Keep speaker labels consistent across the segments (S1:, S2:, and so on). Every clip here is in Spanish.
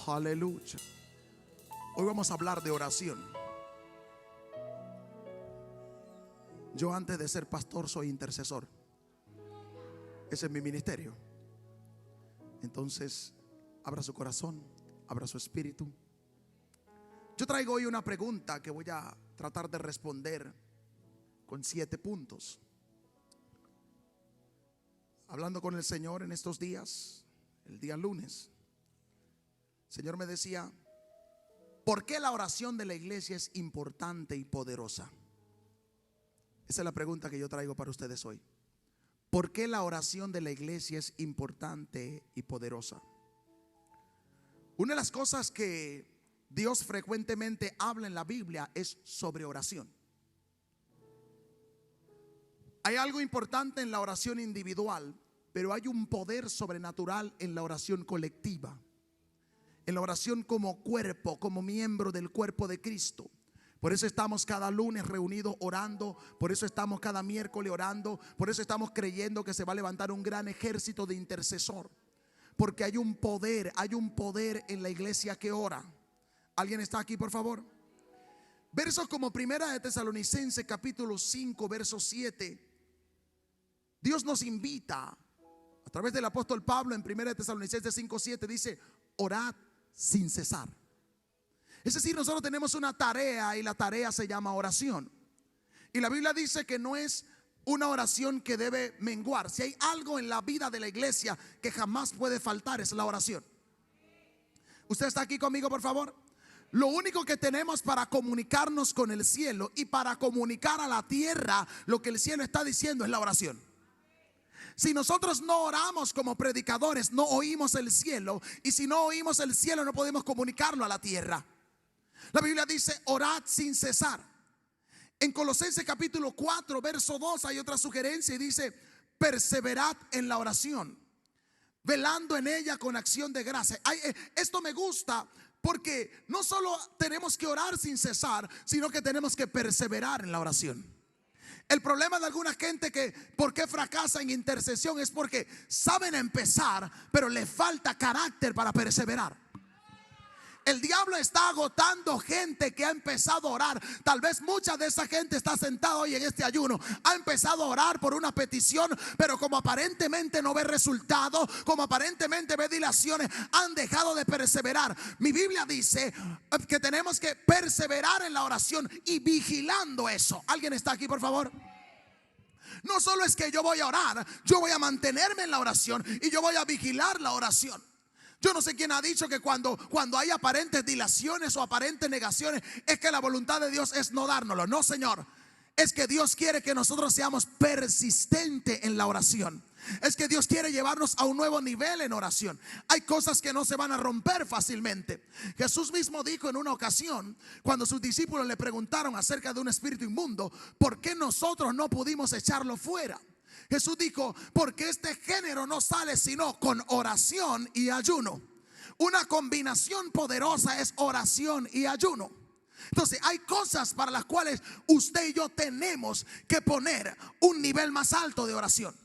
S1: Aleluya. Hoy vamos a hablar de oración. Yo antes de ser pastor soy intercesor. Ese es mi ministerio. Entonces, abra su corazón, abra su espíritu. Yo traigo hoy una pregunta que voy a tratar de responder con 7 puntos. Hablando con el Señor en estos días, el día lunes, el Señor me decía: ¿por qué la oración de la iglesia es importante y poderosa? Esa es la pregunta que yo traigo para ustedes hoy. ¿Por qué la oración de la iglesia es importante y poderosa? Una de las cosas que Dios frecuentemente habla en la Biblia es sobre oración. Hay algo importante en la oración individual, pero hay un poder sobrenatural en la oración colectiva, en la oración como cuerpo, como miembro del cuerpo de Cristo. Por eso estamos cada lunes reunidos orando, por eso estamos cada miércoles orando, por eso estamos creyendo que se va a levantar un gran ejército de intercesor, porque hay un poder en la iglesia que ora. ¿Alguien está aquí, por favor? Versos como Primera de Tesalonicenses capítulo 5 verso 7. Dios nos invita a través del apóstol Pablo en Primera de Tesalonicenses 5:7, dice: orad sin cesar. Es decir, nosotros tenemos una tarea y la tarea se llama oración. Y la Biblia dice que no es una oración que debe menguar. Si hay algo en la vida de la iglesia que jamás puede faltar, es la oración. ¿Usted está aquí conmigo, por favor? Lo único que tenemos para comunicarnos con el cielo y para comunicar a la tierra lo que el cielo está diciendo es la oración. Si nosotros no oramos como predicadores, no oímos el cielo. Y si no oímos el cielo, no podemos comunicarlo a la tierra. La Biblia dice: orad sin cesar. En Colosenses capítulo 4 verso 2 hay otra sugerencia y dice: perseverad en la oración, velando en ella con acción de gracia. Esto me gusta porque no solo tenemos que orar sin cesar, sino que tenemos que perseverar en la oración. El problema de alguna gente que por qué fracasa en intercesión es porque saben empezar, pero le falta carácter para perseverar. El diablo está agotando gente que ha empezado a orar. Tal vez mucha de esa gente está sentada hoy en este ayuno. Ha empezado a orar por una petición, pero como aparentemente no ve resultado, como aparentemente ve dilaciones, han dejado de perseverar. Mi Biblia dice que tenemos que perseverar en la oración y vigilando eso. ¿Alguien está aquí, por favor? No solo es que yo voy a orar, yo voy a mantenerme en la oración y yo voy a vigilar la oración. Yo no sé quién ha dicho que cuando hay aparentes dilaciones o aparentes negaciones es que la voluntad de Dios es no dárnoslo. No, Señor. Es que Dios quiere que nosotros seamos persistentes en la oración. Es que Dios quiere llevarnos a un nuevo nivel en oración. Hay cosas que no se van a romper fácilmente. Jesús mismo dijo en una ocasión, cuando sus discípulos le preguntaron acerca de un espíritu inmundo, ¿por qué nosotros no pudimos echarlo fuera? Jesús dijo: porque este género no sale sino con oración y ayuno. Una combinación poderosa es oración y ayuno. Entonces hay cosas para las cuales usted y yo tenemos que poner un nivel más alto de oración.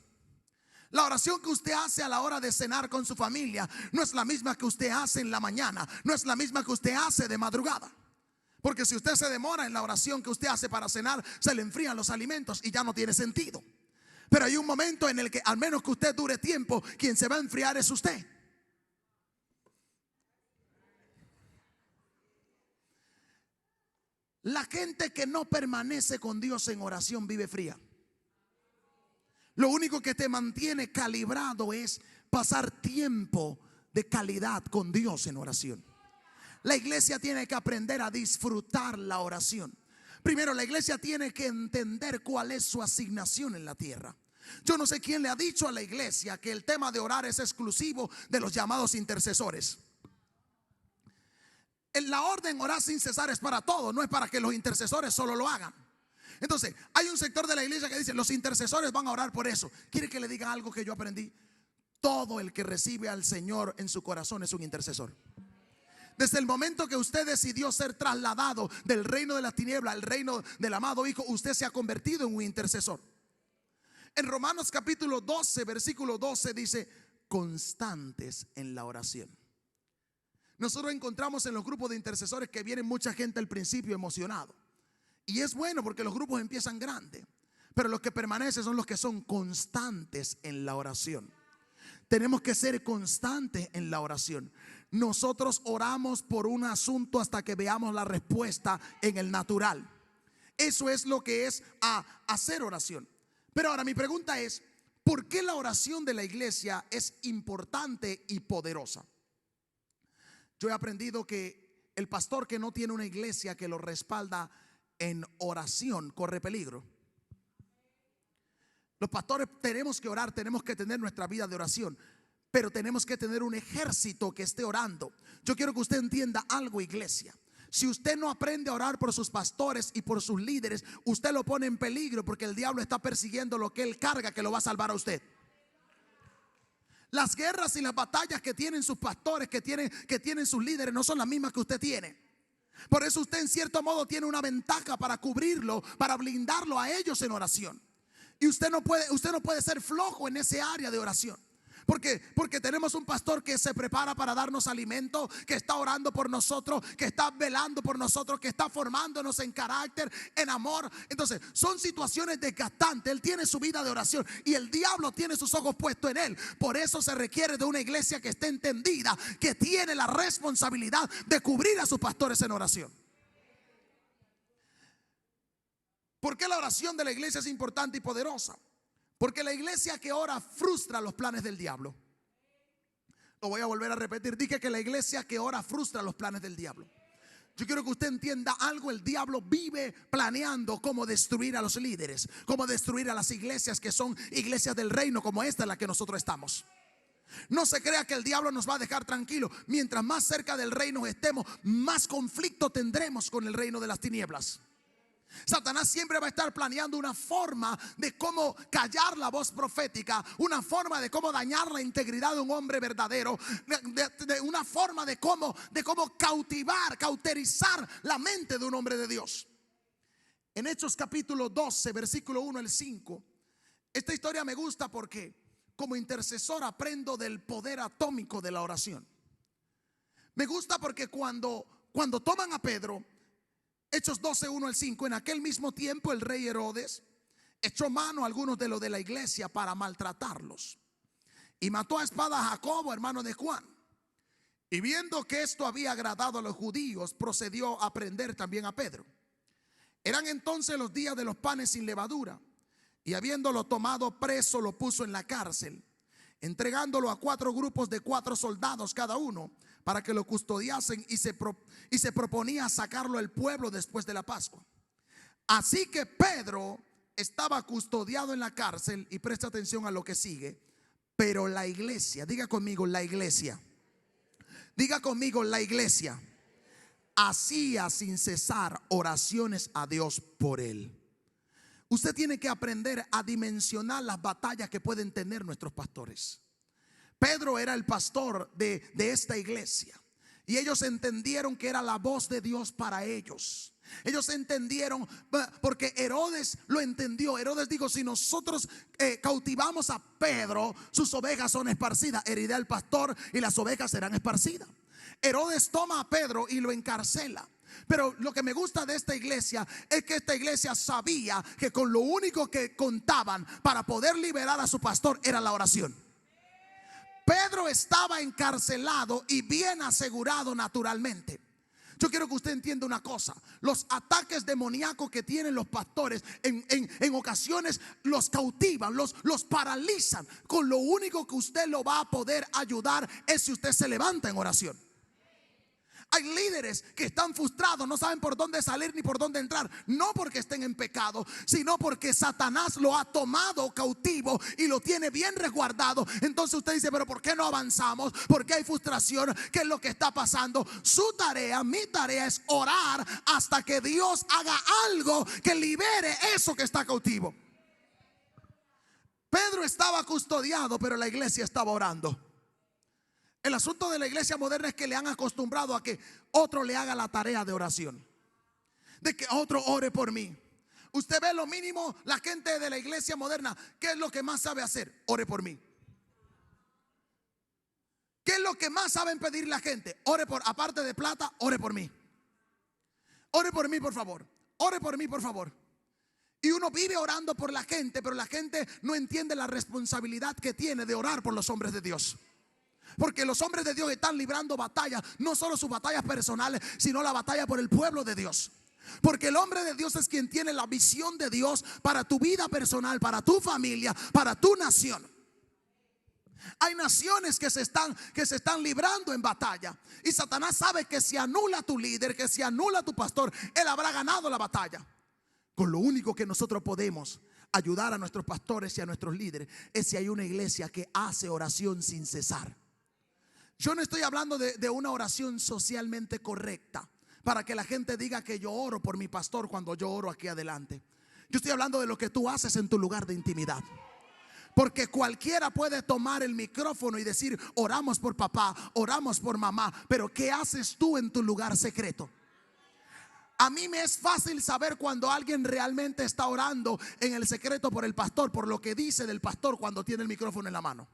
S1: La oración que usted hace a la hora de cenar con su familia no es la misma que usted hace en la mañana, no es la misma que usted hace de madrugada. Porque si usted se demora en la oración que usted hace para cenar, se le enfrían los alimentos y ya no tiene sentido. Pero hay un momento en el que, al menos que usted dure tiempo, quien se va a enfriar es usted. La gente que no permanece con Dios en oración vive fría. Lo único que te mantiene calibrado es pasar tiempo de calidad con Dios en oración. La iglesia tiene que aprender a disfrutar la oración. Primero, la iglesia tiene que entender cuál es su asignación en la tierra. Yo no sé quién le ha dicho a la iglesia que el tema de orar es exclusivo de los llamados intercesores. En la orden orar sin cesar es para todos, no es para que los intercesores solo lo hagan. Entonces, hay un sector de la iglesia que dice: los intercesores van a orar por eso. ¿Quiere que le diga algo que yo aprendí? Todo el que recibe al Señor en su corazón es un intercesor. Desde el momento que usted decidió ser trasladado del reino de la tiniebla al reino del amado Hijo, usted se ha convertido en un intercesor. En Romanos capítulo 12 versículo 12 dice: constantes en la oración. Nosotros encontramos en los grupos de intercesores que viene mucha gente al principio emocionado. Y es bueno porque los grupos empiezan grandes. Pero los que permanecen son los que son constantes en la oración. Tenemos que ser constantes en la oración. Nosotros oramos por un asunto hasta que veamos la respuesta en el natural. Eso es lo que es hacer oración. Pero ahora mi pregunta es, ¿por qué la oración de la iglesia es importante y poderosa? Yo he aprendido que el pastor que no tiene una iglesia que lo respalda en oración corre peligro. Los pastores tenemos que orar, tenemos que tener nuestra vida de oración, pero tenemos que tener un ejército que esté orando. Yo quiero que usted entienda algo, iglesia. Si usted no aprende a orar por sus pastores y por sus líderes, usted lo pone en peligro, porque el diablo está persiguiendo lo que él carga, que lo va a salvar a usted. Las guerras y las batallas que tienen sus pastores, que tienen sus líderes, no son las mismas que usted tiene. Por eso usted en cierto modo tiene una ventaja para cubrirlo, para blindarlo a ellos en oración. Y usted no puede ser flojo en ese área de oración. Porque tenemos un pastor que se prepara para darnos alimento, que está orando por nosotros, que está velando por nosotros, que está formándonos en carácter, en amor. Entonces son situaciones desgastantes. Él tiene su vida de oración y el diablo tiene sus ojos puestos en él. Por eso se requiere de una iglesia que esté entendida, que tiene la responsabilidad de cubrir a sus pastores en oración. ¿Por qué la oración de la iglesia es importante y poderosa? Porque la iglesia que ora frustra los planes del diablo. Lo voy a volver a repetir. Dije que la iglesia que ora frustra los planes del diablo. Yo quiero que usted entienda algo. El diablo vive planeando cómo destruir a los líderes, cómo destruir a las iglesias que son iglesias del reino, como esta en la que nosotros estamos. No se crea que el diablo nos va a dejar tranquilos. Mientras más cerca del reino estemos, más conflicto tendremos con el reino de las tinieblas. Satanás siempre va a estar planeando una forma de cómo callar la voz profética, una forma de cómo dañar la integridad de un hombre verdadero, de una forma de cómo cauterizar la mente de un hombre de Dios. En Hechos capítulo 12, versículo 1 al 5, esta historia me gusta porque como intercesor aprendo del poder atómico de la oración. Me gusta porque cuando toman a Pedro, Hechos 12, 1 al 5, en aquel mismo tiempo el rey Herodes echó mano a algunos de los de la iglesia para maltratarlos y mató a espada a Jacobo, hermano de Juan. Y viendo que esto había agradado a los judíos, procedió a prender también a Pedro. Eran entonces los días de los panes sin levadura, y habiéndolo tomado preso, lo puso en la cárcel, entregándolo a 4 grupos de 4 soldados cada uno, para que lo custodiasen, y se proponía sacarlo al pueblo después de la Pascua. Así que Pedro estaba custodiado en la cárcel, y presta atención a lo que sigue. Pero la iglesia, diga conmigo, la iglesia, diga conmigo, la iglesia hacía sin cesar oraciones a Dios por él. Usted tiene que aprender a dimensionar las batallas que pueden tener nuestros pastores. Pedro era el pastor de esta iglesia, y ellos entendieron que era la voz de Dios para ellos. Ellos entendieron, porque Herodes lo entendió. Herodes dijo: si nosotros cautivamos a Pedro, sus ovejas son esparcidas. Herirá el pastor y las ovejas serán esparcidas. Herodes toma a Pedro y lo encarcela. Pero lo que me gusta de esta iglesia es que esta iglesia sabía que con lo único que contaban para poder liberar a su pastor era la oración. Pedro estaba encarcelado y bien asegurado naturalmente. Yo quiero que usted entienda una cosa: los ataques demoníacos que tienen los pastores en ocasiones los cautivan, los paralizan. Con lo único que usted lo va a poder ayudar es si usted se levanta en oración. Hay líderes que están frustrados, no saben por dónde salir ni por dónde entrar. No porque estén en pecado, sino porque Satanás lo ha tomado cautivo y lo tiene bien resguardado. Entonces usted dice: pero ¿por qué no avanzamos? ¿Por qué hay frustración? ¿Qué es lo que está pasando? Su tarea, mi tarea, es orar hasta que Dios haga algo que libere eso que está cautivo. Pedro estaba custodiado, pero la iglesia estaba orando. El asunto de la iglesia moderna es que le han acostumbrado a que otro le haga la tarea de oración, de que otro ore por mí. Usted ve lo mínimo, la gente de la iglesia moderna, ¿qué es lo que más sabe hacer? Ore por mí. ¿Qué es lo que más saben pedir la gente? Ore por, aparte de plata, ore por mí. Ore por mí, por favor. Ore por mí, por favor. Y uno vive orando por la gente, pero la gente no entiende la responsabilidad que tiene de orar por los hombres de Dios. Porque los hombres de Dios están librando batallas, no solo sus batallas personales, sino la batalla por el pueblo de Dios. Porque el hombre de Dios es quien tiene la visión de Dios para tu vida personal, para tu familia, para tu nación. Hay naciones que se están librando en batalla, y Satanás sabe que si anula a tu líder, que si anula a tu pastor, él habrá ganado la batalla. Con lo único que nosotros podemos ayudar a nuestros pastores y a nuestros líderes es si hay una iglesia que hace oración sin cesar. Yo no estoy hablando de una oración socialmente correcta para que la gente diga que yo oro por mi pastor cuando yo oro aquí adelante. Yo estoy hablando de lo que tú haces en tu lugar de intimidad. Porque cualquiera puede tomar el micrófono y decir: oramos por papá, oramos por mamá. Pero ¿qué haces tú en tu lugar secreto? A mí me es fácil saber cuando alguien realmente está orando en el secreto por el pastor, por lo que dice del pastor cuando tiene el micrófono en la mano.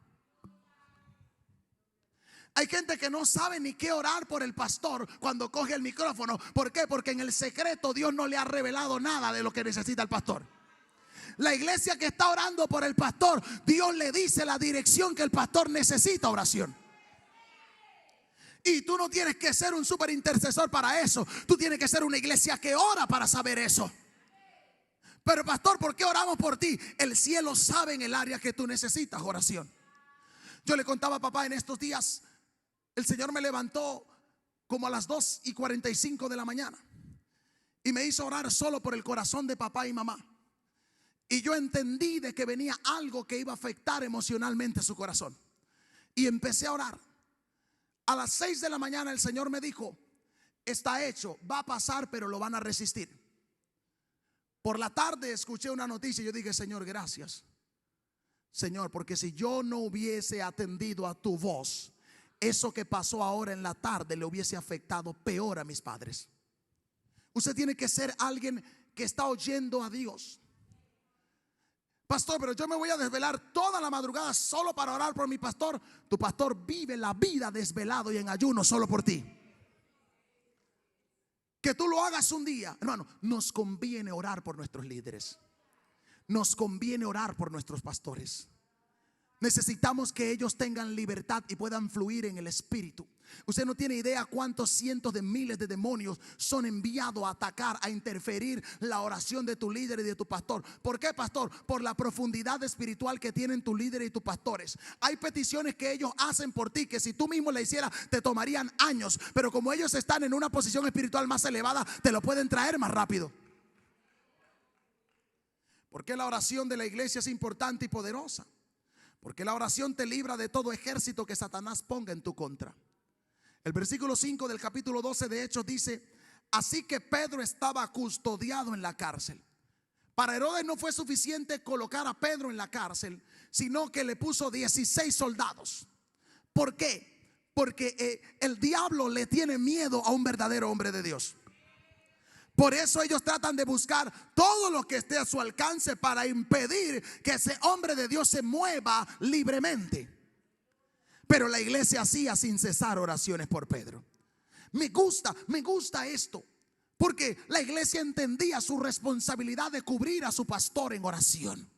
S1: Hay gente que no sabe ni qué orar por el pastor cuando coge el micrófono. ¿Por qué? Porque en el secreto Dios no le ha revelado nada de lo que necesita el pastor. La iglesia que está orando por el pastor, Dios le dice la dirección que el pastor necesita oración. Y tú no tienes que ser un super intercesor para eso. Tú tienes que ser una iglesia que ora para saber eso. Pero pastor, ¿por qué oramos por ti? El cielo sabe en el área que tú necesitas oración. Yo le contaba a papá en estos días, el Señor me levantó como a las 2:45 de la mañana y me hizo orar solo por el corazón de papá y mamá. Y yo entendí de que venía algo que iba a afectar emocionalmente su corazón. Y empecé a orar. A las 6 de la mañana el Señor me dijo: está hecho, va a pasar, pero lo van a resistir. Por la tarde escuché una noticia y yo dije: Señor, gracias, Señor, porque si yo no hubiese atendido a tu voz, eso que pasó ahora en la tarde le hubiese afectado peor a mis padres. Usted tiene que ser alguien que está oyendo a Dios. Pastor, pero yo me voy a desvelar toda la madrugada solo para orar por mi pastor. Tu pastor vive la vida desvelado y en ayuno solo por ti. Que tú lo hagas un día. Hermano, nos conviene orar por nuestros líderes. Nos conviene orar por nuestros pastores. Necesitamos que ellos tengan libertad y puedan fluir en el Espíritu. Usted no tiene idea cuántos cientos de miles de demonios son enviados a atacar, a interferir la oración de tu líder y de tu pastor. ¿Por qué, pastor? Por la profundidad espiritual que tienen tu líder y tus pastores. Hay peticiones que ellos hacen por ti que si tú mismo la hicieras te tomarían años, pero como ellos están en una posición espiritual más elevada, te lo pueden traer más rápido. ¿Por qué la oración de la iglesia es importante y poderosa? Porque la oración te libra de todo ejército que Satanás ponga en tu contra. El versículo 5 del capítulo 12 de Hechos dice: así que Pedro estaba custodiado en la cárcel. Para Herodes no fue suficiente colocar a Pedro en la cárcel, sino que le puso 16 soldados. ¿Por qué? Porque el diablo le tiene miedo a un verdadero hombre de Dios. Por eso ellos tratan de buscar todo lo que esté a su alcance para impedir que ese hombre de Dios se mueva libremente. Pero la iglesia hacía sin cesar oraciones por Pedro. Me gusta esto, porque la iglesia entendía su responsabilidad de cubrir a su pastor en oración.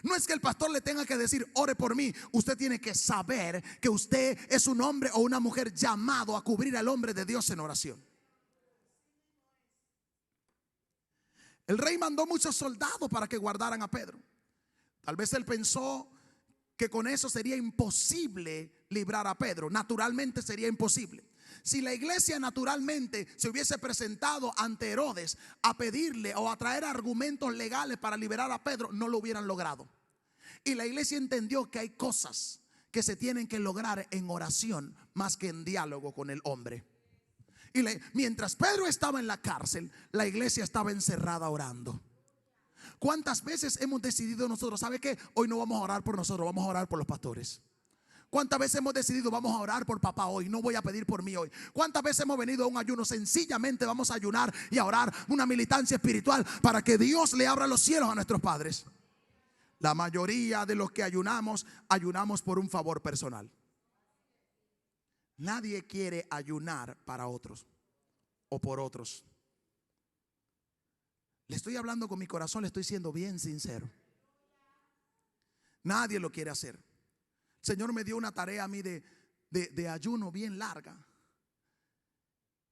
S1: No es que el pastor le tenga que decir: ore por mí. Usted tiene que saber que usted es un hombre o una mujer llamado a cubrir al hombre de Dios en oración. El rey mandó muchos soldados para que guardaran a Pedro. Tal vez él pensó que con eso sería imposible librar a Pedro. Naturalmente sería imposible. Si la iglesia naturalmente se hubiese presentado ante Herodes a pedirle o a traer argumentos legales para liberar a Pedro, no lo hubieran logrado. Y la iglesia entendió que hay cosas que se tienen que lograr en oración más que en diálogo con el hombre. Y mientras Pedro estaba en la cárcel, la iglesia estaba encerrada orando. ¿Cuántas veces hemos decidido nosotros: ¿sabe qué? Hoy no vamos a orar por nosotros, vamos a orar por los pastores? ¿Cuántas veces hemos decidido: vamos a orar por papá hoy, no voy a pedir por mí hoy? ¿Cuántas veces hemos venido a un ayuno? Sencillamente vamos a ayunar y a orar una militancia espiritual para que Dios le abra los cielos a nuestros padres. La mayoría de los que ayunamos por un favor personal. Nadie quiere ayunar para otros o por otros. Le estoy hablando con mi corazón, le estoy siendo bien sincero. Nadie lo quiere hacer. El Señor me dio una tarea a mí de ayuno bien larga.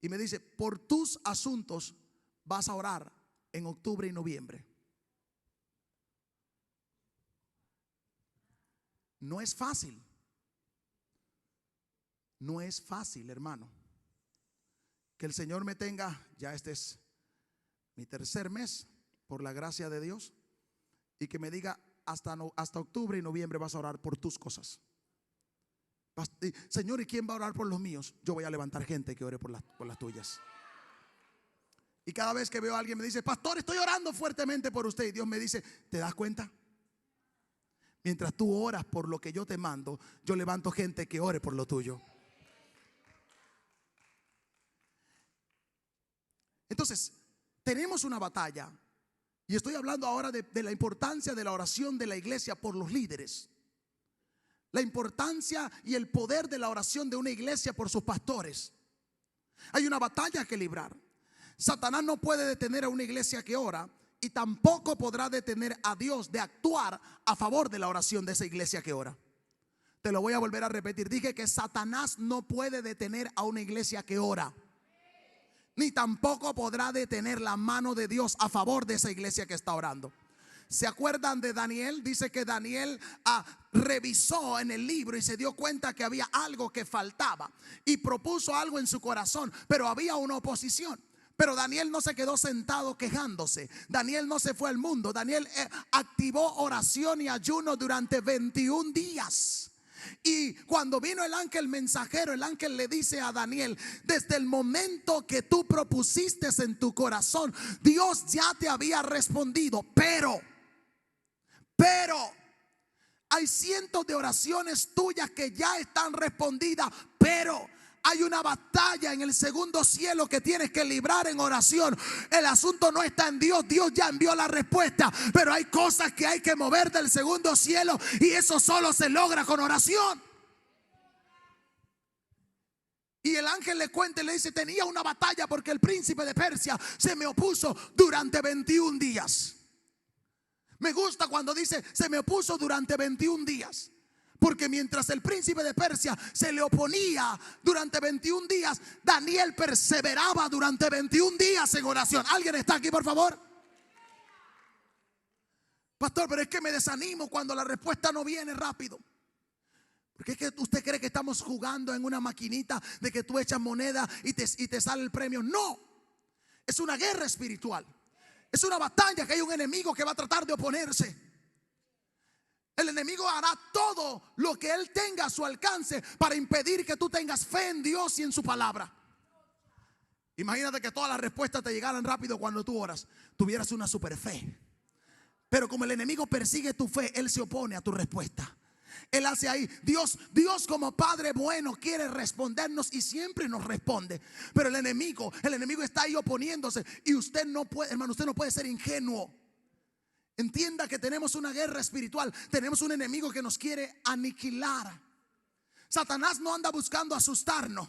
S1: Y me dice, por tus asuntos vas a orar en octubre y noviembre. No es fácil. No es fácil, hermano. Que el Señor me tenga, ya este es mi tercer mes, por la gracia de Dios, y que me diga hasta octubre y noviembre vas a orar por tus cosas. Señor, ¿y quién va a orar por los míos? Yo voy a levantar gente que ore por las tuyas. Y cada vez que veo a alguien me dice, pastor, estoy orando fuertemente por usted. Y Dios me dice, ¿te das cuenta? Mientras tú oras por lo que yo te mando, yo levanto gente que ore por lo tuyo. Entonces, tenemos una batalla. Y estoy hablando ahora de la importancia de la oración de la iglesia por los líderes. La importancia y el poder de la oración de una iglesia por sus pastores. Hay una batalla que librar. Satanás no puede detener a una iglesia que ora, y tampoco podrá detener a Dios de actuar a favor de la oración de esa iglesia que ora. Te lo voy a volver a repetir. Dije que Satanás no puede detener a una iglesia que ora, ni tampoco podrá detener la mano de Dios a favor de esa iglesia que está orando. ¿Se acuerdan de Daniel? Dice que Daniel revisó en el libro y se dio cuenta que había algo que faltaba y propuso algo en su corazón, pero había una oposición. Pero Daniel no se quedó sentado quejándose. Daniel no se fue al mundo. Daniel activó oración y ayuno durante 21 días. Y cuando vino el ángel mensajero, el ángel le dice a Daniel: desde el momento que tú propusiste en tu corazón, Dios ya te había respondido. Pero hay cientos de oraciones tuyas que ya están respondidas, pero hay una batalla en el segundo cielo que tienes que librar en oración. El asunto no está en Dios. Dios ya envió la respuesta, pero hay cosas que hay que mover del segundo cielo, y eso solo se logra con oración. Y el ángel le cuenta y le dice: tenía una batalla porque el príncipe de Persia se me opuso durante 21 días. Me gusta cuando dice se me opuso durante 21 días. Porque mientras el príncipe de Persia se le oponía durante 21 días, Daniel perseveraba durante 21 días en oración. ¿Alguien está aquí, por favor? Pastor, pero es que me desanimo cuando la respuesta no viene rápido. Porque es que usted cree que estamos jugando en una maquinita de que tú echas moneda y te sale el premio. No, es una guerra espiritual. Es una batalla que hay un enemigo que va a tratar de oponerse. El enemigo hará todo lo que él tenga a su alcance para impedir que tú tengas fe en Dios y en su palabra. Imagínate que todas las respuestas te llegaran rápido cuando tú oras. Tuvieras una super fe. Pero como el enemigo persigue tu fe, él se opone a tu respuesta. Él hace ahí, Dios como Padre bueno quiere respondernos y siempre nos responde. Pero el enemigo está ahí oponiéndose. Y usted no puede, hermano, usted no puede ser ingenuo. Entienda que tenemos una guerra espiritual. Tenemos un enemigo que nos quiere aniquilar. Satanás no anda buscando asustarnos.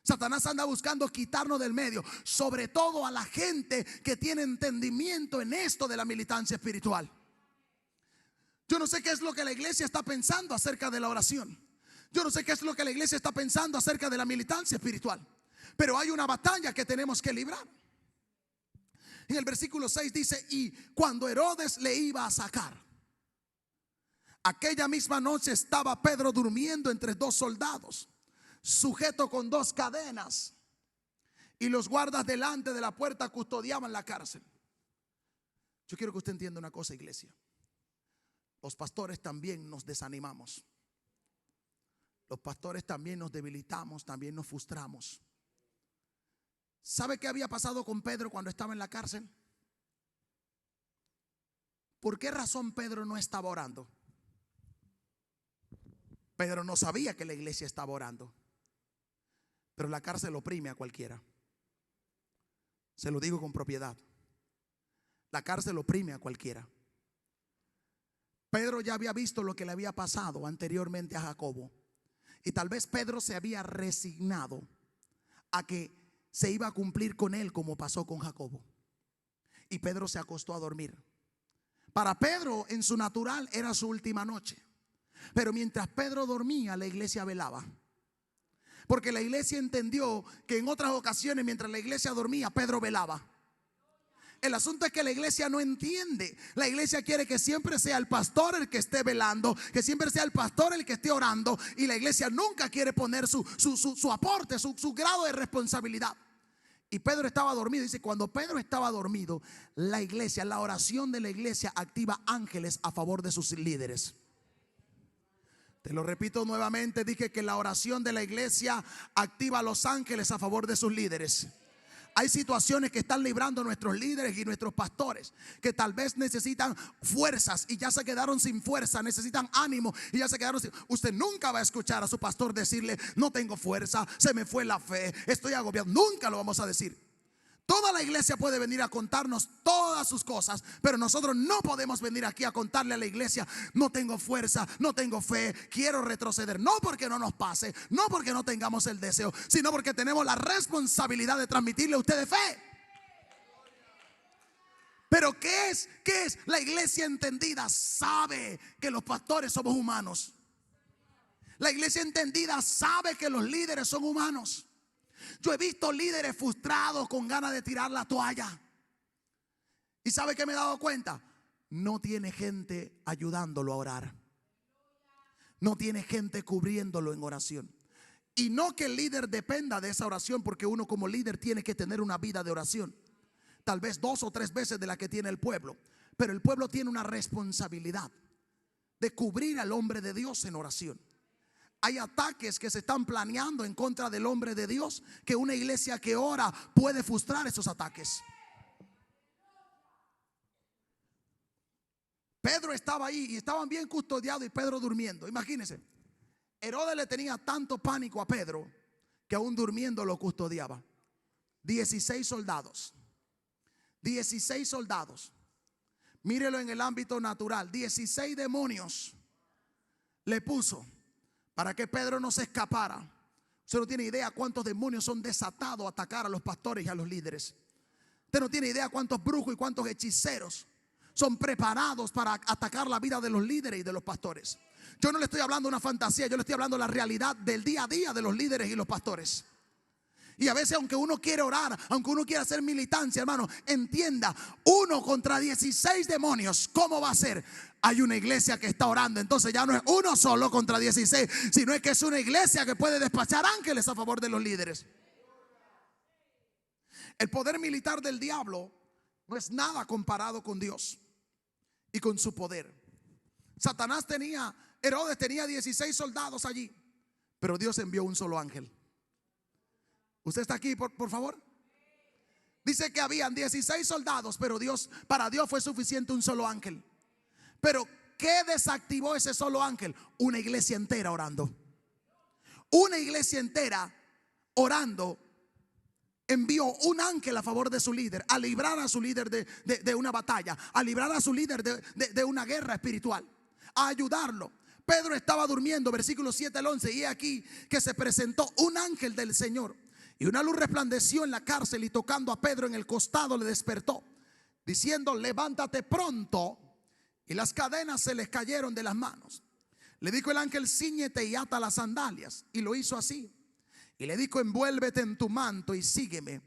S1: Satanás anda buscando quitarnos del medio, sobre todo a la gente que tiene entendimiento en esto de la militancia espiritual. Yo no sé qué es lo que la iglesia está pensando acerca de la oración. Yo no sé qué es lo que la iglesia está pensando acerca de la militancia espiritual. Pero hay una batalla que tenemos que librar. En el versículo 6 dice: y cuando Herodes le iba a sacar, aquella misma noche estaba Pedro durmiendo entre dos soldados, sujeto con dos cadenas, y los guardas delante de la puerta custodiaban la cárcel. Yo quiero que usted entienda una cosa, iglesia. Los pastores también nos desanimamos. Los pastores también nos debilitamos, también nos frustramos. ¿Sabe qué había pasado con Pedro cuando estaba en la cárcel? ¿Por qué razón Pedro no estaba orando? Pedro no sabía que la iglesia estaba orando. Pero la cárcel oprime a cualquiera. Se lo digo con propiedad. La cárcel oprime a cualquiera. Pedro ya había visto lo que le había pasado anteriormente a Jacobo. Y tal vez Pedro se había resignado a que se iba a cumplir con él como pasó con Jacobo. Y Pedro se acostó a dormir. Para Pedro, en su natural, era su última noche. Pero mientras Pedro dormía, la iglesia velaba. Porque la iglesia entendió que en otras ocasiones, mientras la iglesia dormía, Pedro velaba. El asunto es que la iglesia no entiende. La iglesia quiere que siempre sea el pastor el que esté velando, que siempre sea el pastor el que esté orando. Y la iglesia nunca quiere poner su aporte, su grado de responsabilidad. Y Pedro estaba dormido. Dice, cuando Pedro estaba dormido, la iglesia, la oración de la iglesia activa ángeles a favor de sus líderes. Te lo repito nuevamente, dije que la oración de la iglesia activa a los ángeles a favor de sus líderes. Hay situaciones que están librando a nuestros líderes y nuestros pastores, que tal vez necesitan fuerzas y ya se quedaron sin fuerza, necesitan ánimo y ya se quedaron sin. Usted nunca va a escuchar a su pastor decirle: no tengo fuerza, se me fue la fe, estoy agobiado. Nunca lo vamos a decir. Toda la iglesia puede venir a contarnos todas sus cosas, pero nosotros no podemos venir aquí a contarle a la iglesia: no tengo fuerza, no tengo fe, quiero retroceder. No porque no nos pase, no porque no tengamos el deseo, sino porque tenemos la responsabilidad de transmitirle a ustedes fe. Pero ¿qué es? ¿Qué es? La iglesia entendida sabe que los pastores somos humanos. La iglesia entendida sabe que los líderes son humanos. Yo he visto líderes frustrados con ganas de tirar la toalla. ¿Y sabe qué me he dado cuenta? No tiene gente ayudándolo a orar. No tiene gente cubriéndolo en oración. Y no que el líder dependa de esa oración, porque uno como líder tiene que tener una vida de oración. Tal vez 2 o 3 veces de la que tiene el pueblo. Pero el pueblo tiene una responsabilidad de cubrir al hombre de Dios en oración. Hay ataques que se están planeando en contra del hombre de Dios, que una iglesia que ora puede frustrar esos ataques. Pedro estaba ahí y estaban bien custodiados y Pedro durmiendo. Imagínense, Herodes le tenía tanto pánico a Pedro que aún durmiendo lo custodiaba. 16 soldados. 16 soldados. Mírelo en el ámbito natural. 16 demonios le puso para que Pedro no se escapara. Usted no tiene idea cuántos demonios son desatados a atacar a los pastores y a los líderes. Usted no tiene idea cuántos brujos y cuántos hechiceros son preparados para atacar la vida de los líderes y de los pastores. Yo no le estoy hablando de una fantasía, yo le estoy hablando de la realidad del día a día de los líderes y los pastores. Y a veces, aunque uno quiere orar, aunque uno quiera hacer militancia, hermano, entienda, 1 contra 16 demonios, ¿cómo va a ser? Hay una iglesia que está orando. Entonces ya no es uno solo contra 16, sino es que es una iglesia que puede despachar ángeles a favor de los líderes. El poder militar del diablo no es nada comparado con Dios y con su poder. Herodes tenía 16 soldados allí, pero Dios envió un solo ángel. ¿Usted está aquí, por favor? Dice que habían 16 soldados, pero para Dios fue suficiente un solo ángel. Pero ¿qué desactivó ese solo ángel? Una iglesia entera orando. Una iglesia entera orando envió un ángel a favor de su líder, a librar a su líder de una batalla, a librar a su líder de una guerra espiritual, a ayudarlo. Pedro estaba durmiendo, versículos 7 al 11, y he aquí que se presentó un ángel del Señor. Y una luz resplandeció en la cárcel y tocando a Pedro en el costado le despertó, diciendo: levántate pronto. Y las cadenas se les cayeron de las manos. Le dijo el ángel: cíñete y ata las sandalias. Y lo hizo así. Y le dijo: envuélvete en tu manto y sígueme.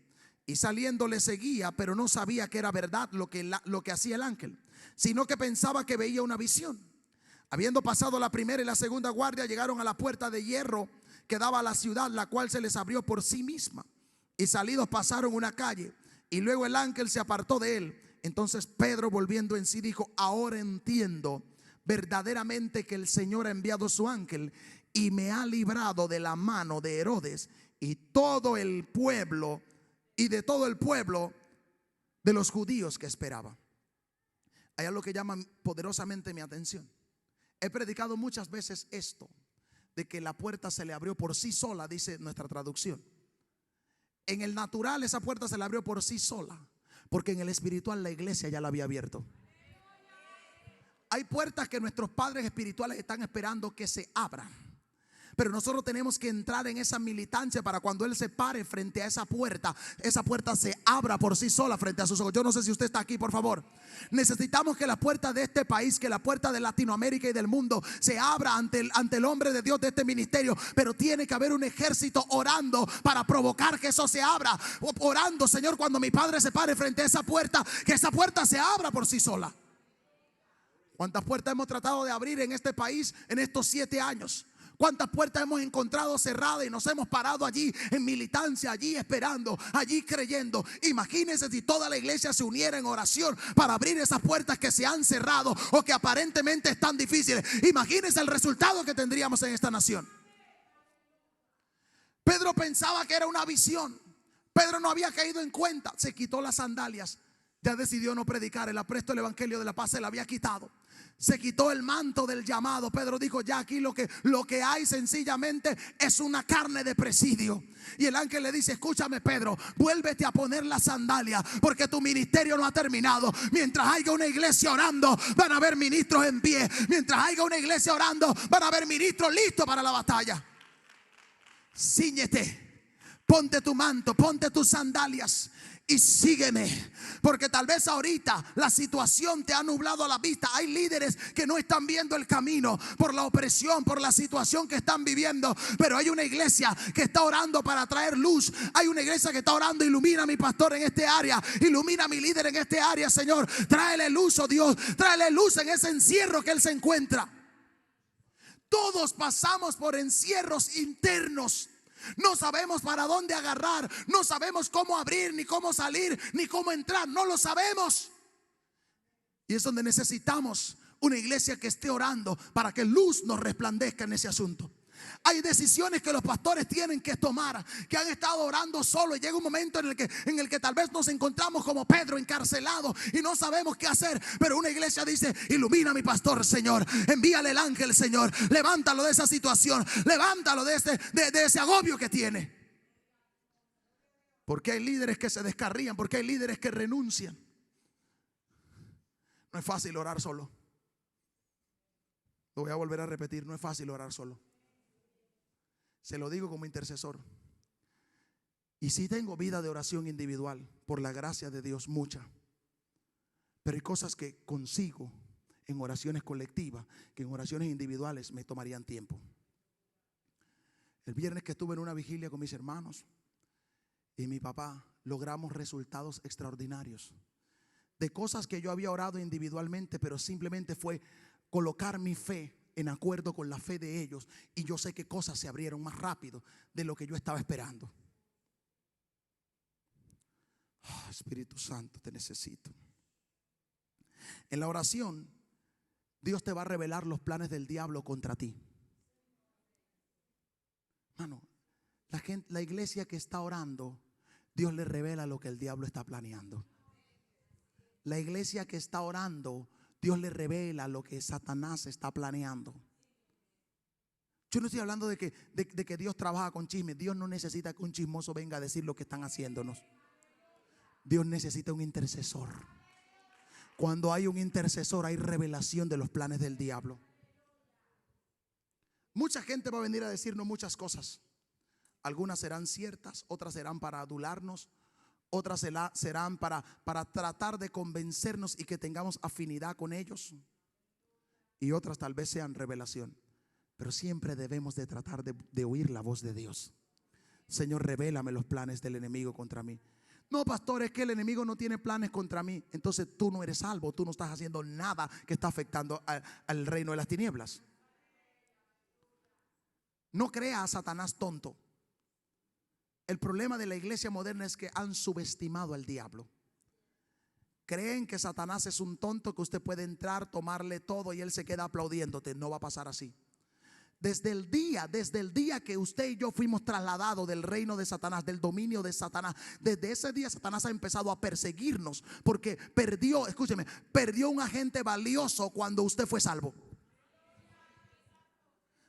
S1: Y saliendo le seguía, pero no sabía que era verdad lo que hacía el ángel, sino que pensaba que veía una visión. Habiendo pasado la primera y la segunda guardia, llegaron a la puerta de hierro que daba a la ciudad, la cual se les abrió por sí misma. Y salidos pasaron una calle, y luego el ángel se apartó de él. Entonces Pedro, volviendo en sí, dijo: ahora entiendo verdaderamente que el Señor ha enviado su ángel y me ha librado de la mano de Herodes y todo el pueblo, y de todo el pueblo de los judíos que esperaba. Hay algo que llama poderosamente mi atención. He predicado muchas veces esto, de que la puerta se le abrió por sí sola, dice nuestra traducción. En el natural esa puerta se le abrió por sí sola, porque en el espiritual la iglesia ya la había abierto. Hay puertas que nuestros padres espirituales están esperando que se abran, Pero nosotros tenemos que entrar en esa militancia para cuando Él se pare frente a esa puerta se abra por sí sola frente a sus ojos. Yo no sé si usted está aquí, por favor. Necesitamos que la puerta de este país, que la puerta de Latinoamérica y del mundo se abra ante el hombre de Dios de este ministerio. Pero tiene que haber un ejército orando para provocar que eso se abra. Orando, Señor, cuando mi Padre se pare frente a esa puerta, que esa puerta se abra por sí sola. ¿Cuántas puertas hemos tratado de abrir en este país en estos 7 años? ¿Cuántas puertas hemos encontrado cerradas y nos hemos parado allí en militancia, allí esperando, allí creyendo? Imagínense si toda la iglesia se uniera en oración para abrir esas puertas que se han cerrado o que aparentemente están difíciles. Imagínense el resultado que tendríamos en esta nación. Pedro pensaba que era una visión. Pedro no había caído en cuenta. Se quitó las sandalias. Ya decidió no predicar. El apresto del evangelio de la paz se la había quitado. Se quitó el manto del llamado. Pedro dijo: ya aquí lo que hay sencillamente es una carne de presidio. Y el ángel le dice: escúchame, Pedro, vuélvete a poner la sandalia, porque tu ministerio no ha terminado. Mientras haya una iglesia orando, van a haber ministros en pie. Mientras haya una iglesia orando, van a haber ministros listos para la batalla. Cíñete, ponte tu manto, ponte tus sandalias y sígueme, porque tal vez ahorita la situación te ha nublado la vista. Hay líderes que no están viendo el camino por la opresión, por la situación que están viviendo. Pero hay una iglesia que está orando para traer luz. Hay una iglesia que está orando: ilumina a mi pastor en este área, ilumina a mi líder en este área, Señor. Tráele luz, oh Dios, tráele luz en ese encierro que él se encuentra. Todos pasamos por encierros internos. No sabemos para dónde agarrar, no sabemos cómo abrir, ni cómo salir, ni cómo entrar. No lo sabemos. Y es donde necesitamos una iglesia que esté orando para que luz nos resplandezca en ese asunto. Hay decisiones que los pastores tienen que tomar, que han estado orando solo, y llega un momento en el que tal vez nos encontramos como Pedro, encarcelados, y no sabemos qué hacer. Pero una iglesia dice: ilumina a mi pastor, Señor, envíale el ángel, Señor, levántalo de esa situación, levántalo de ese agobio que tiene. Porque hay líderes que se descarrían, porque hay líderes que renuncian. No es fácil orar solo. Lo voy a volver a repetir: no es fácil orar solo. Se lo digo como intercesor. Y sí tengo vida de oración individual, por la gracia de Dios, mucha. Pero hay cosas que consigo en oraciones colectivas que en oraciones individuales me tomarían tiempo. El viernes que estuve en una vigilia con mis hermanos y mi papá, logramos resultados extraordinarios de cosas que yo había orado individualmente, pero simplemente fue colocar mi fe en acuerdo con la fe de ellos. Y yo sé que cosas se abrieron más rápido de lo que yo estaba esperando. Oh, Espíritu Santo, te necesito. En la oración, Dios te va a revelar los planes del diablo contra ti. Hermano, la iglesia que está orando, Dios le revela lo que el diablo está planeando. La iglesia que está orando, Dios le revela lo que Satanás está planeando. Yo no estoy hablando de que Dios trabaja con chismes. Dios no necesita que un chismoso venga a decir lo que están haciéndonos. Dios necesita un intercesor. Cuando hay un intercesor, hay revelación de los planes del diablo. Mucha gente va a venir a decirnos muchas cosas. Algunas serán ciertas, otras serán para adularnos, otras serán para tratar de convencernos y que tengamos afinidad con ellos. Y otras tal vez sean revelación. Pero siempre debemos de tratar de oír la voz de Dios. Señor, revélame los planes del enemigo contra mí. No, pastor, es que el enemigo no tiene planes contra mí. Entonces tú no eres salvo, tú no estás haciendo nada que está afectando al reino de las tinieblas. No crea a Satanás tonto. El problema de la iglesia moderna es que han subestimado al diablo. Creen que Satanás es un tonto que usted puede entrar, tomarle todo y él se queda aplaudiéndote. No va a pasar así. Desde el día que usted y yo fuimos trasladados del reino de Satanás, del dominio de Satanás, desde ese día Satanás ha empezado a perseguirnos, porque perdió un agente valioso cuando usted fue salvo.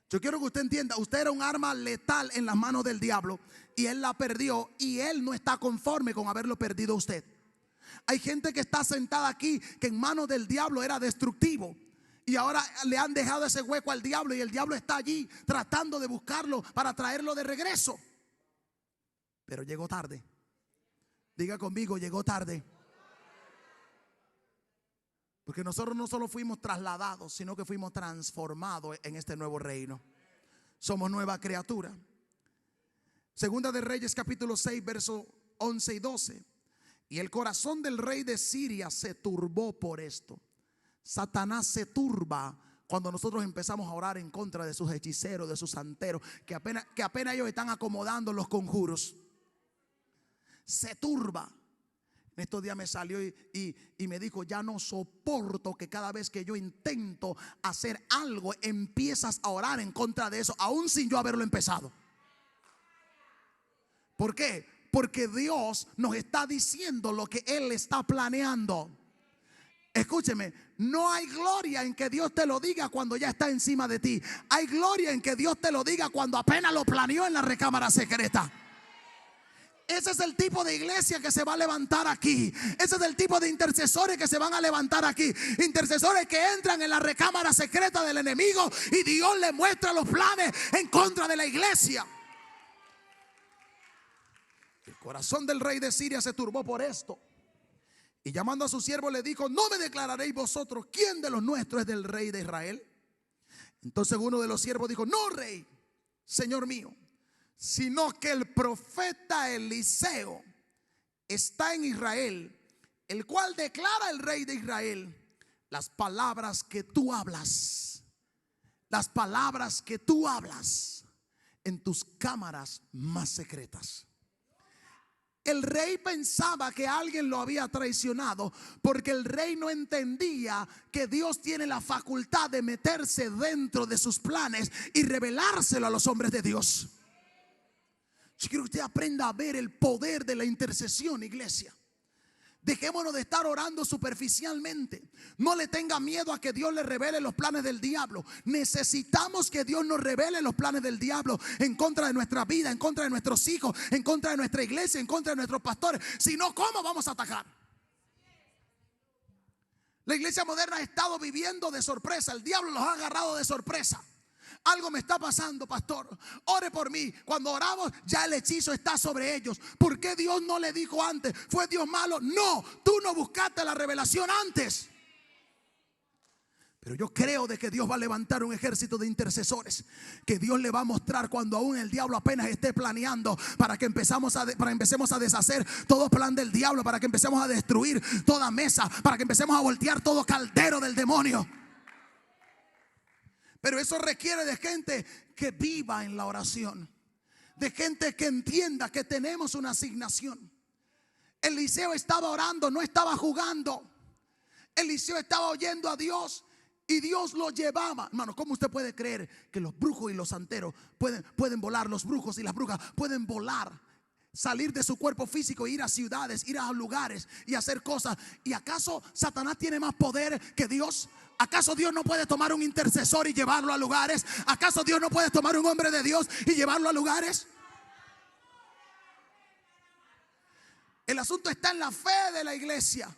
S1: Yo quiero que usted entienda, usted era un arma letal en las manos del diablo y él la perdió, y él no está conforme con haberlo perdido usted. Hay gente que está sentada aquí que en manos del diablo era destructivo, Y ahora le han dejado ese hueco al diablo y el diablo está allí tratando de buscarlo para traerlo de regreso. Pero llegó tarde. Diga conmigo, llegó tarde. Porque nosotros no solo fuimos trasladados, sino que fuimos transformados en este nuevo reino. Somos nueva criatura. Segunda de Reyes capítulo 6 versos 11 y 12. Y el corazón del rey de Siria se turbó por esto. Satanás se turba cuando nosotros empezamos a orar en contra de sus hechiceros, de sus santeros, que apenas ellos están acomodando los conjuros. Se turba. En estos días me salió y me dijo: ya no soporto que cada vez que yo intento hacer algo empiezas a orar en contra de eso, aún sin yo haberlo empezado. ¿Por qué? Porque Dios nos está diciendo lo que Él está planeando. Escúcheme, no hay gloria en que Dios te lo diga cuando ya está encima de ti. Hay gloria en que Dios te lo diga cuando apenas lo planeó en la recámara secreta. Ese es el tipo de iglesia que se va a levantar aquí. Ese es el tipo de intercesores que se van a levantar aquí. Intercesores que entran en la recámara secreta del enemigo y Dios le muestra los planes en contra de la iglesia. El corazón del rey de Siria se turbó por esto. Y llamando a su siervo le dijo: ¿no me declararéis vosotros quién de los nuestros es del rey de Israel? Entonces uno de los siervos dijo: no, rey, señor mío, sino que el profeta Eliseo está en Israel, el cual declara el rey de Israel las palabras que tú hablas. Las palabras que tú hablas en tus cámaras más secretas. El rey pensaba que alguien lo había traicionado, porque el rey no entendía que Dios tiene la facultad de meterse dentro de sus planes y revelárselo a los hombres de Dios. Yo quiero que usted aprenda a ver el poder de la intercesión, iglesia. Dejémonos de estar orando superficialmente. No le tenga miedo a que Dios le revele los planes del diablo. Necesitamos que Dios nos revele los planes del diablo en contra de nuestra vida, en contra de nuestros hijos, en contra de nuestra iglesia, en contra de nuestros pastores. Si no, ¿cómo vamos a atacar? La iglesia moderna ha estado viviendo de sorpresa. El diablo los ha agarrado de sorpresa. Algo me está pasando, pastor. Ore por mí. Cuando oramos, ya el hechizo está sobre ellos. ¿Por qué Dios no le dijo antes? ¿Fue Dios malo? No, tú no buscaste la revelación antes. Pero yo creo de que Dios va a levantar un ejército de intercesores, que Dios le va a mostrar cuando aún el diablo apenas esté planeando, para que empecemos a deshacer todo plan del diablo, para que empecemos a destruir toda mesa, para que empecemos a voltear todo caldero del demonio. Pero eso requiere de gente que viva en la oración, de gente que entienda que tenemos una asignación. Eliseo estaba orando, no estaba jugando. Eliseo estaba oyendo a Dios y Dios lo llevaba. Hermano, ¿cómo usted puede creer que los brujos y los santeros pueden volar? Los brujos y las brujas pueden volar, salir de su cuerpo físico e ir a ciudades, ir a lugares y hacer cosas. ¿Y acaso Satanás tiene más poder que Dios? ¿Acaso Dios no puede tomar un intercesor y llevarlo a lugares? ¿Acaso Dios no puede tomar un hombre de Dios y llevarlo a lugares? El asunto está en la fe de la iglesia.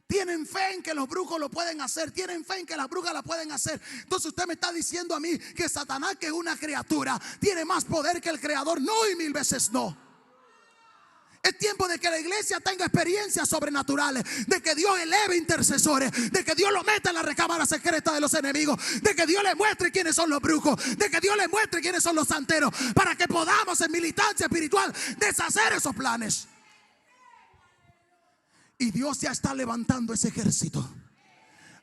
S1: Tienen fe en que los brujos lo pueden hacer. Tienen fe en que las brujas la pueden hacer. Entonces usted me está diciendo a mí que Satanás, que es una criatura, tiene más poder que el Creador. No, y mil veces no. Es tiempo de que la iglesia tenga experiencias sobrenaturales, de que Dios eleve intercesores, de que Dios lo meta en la recámara secreta de los enemigos, de que Dios le muestre quiénes son los brujos, de que Dios le muestre quiénes son los santeros, para que podamos en militancia espiritual deshacer esos planes. Y Dios ya está levantando ese ejército.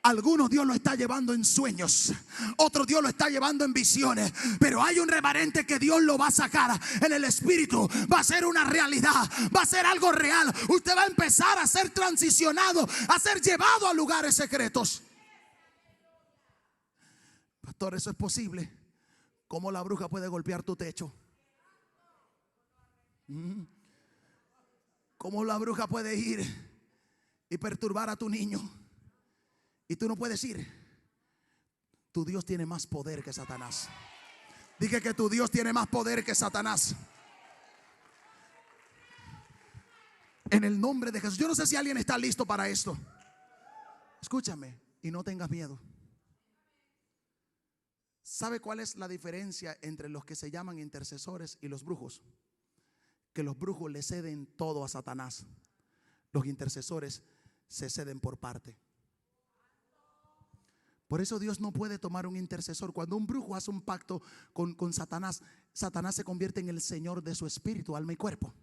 S1: Algunos Dios lo está llevando en sueños, otros Dios lo está llevando en visiones, pero hay un remanente que Dios lo va a sacar en el espíritu. Va a ser una realidad, va a ser algo real. Usted va a empezar a ser transicionado, a ser llevado a lugares secretos. Pastor, ¿eso es posible? ¿Cómo la bruja puede golpear tu techo? ¿Cómo la bruja puede ir y perturbar a tu niño? Y tú no puedes ir. Tu Dios tiene más poder que Satanás. Dije que tu Dios tiene más poder que Satanás. En el nombre de Jesús. Yo no sé si alguien está listo para esto. Escúchame y no tengas miedo. ¿Sabe cuál es la diferencia entre los que se llaman intercesores y los brujos? Que los brujos le ceden todo a Satanás. Los intercesores se ceden por parte. Por eso Dios no puede tomar un intercesor. Cuando un brujo hace un pacto con Satanás, Satanás se convierte en el señor de su espíritu, alma y cuerpo.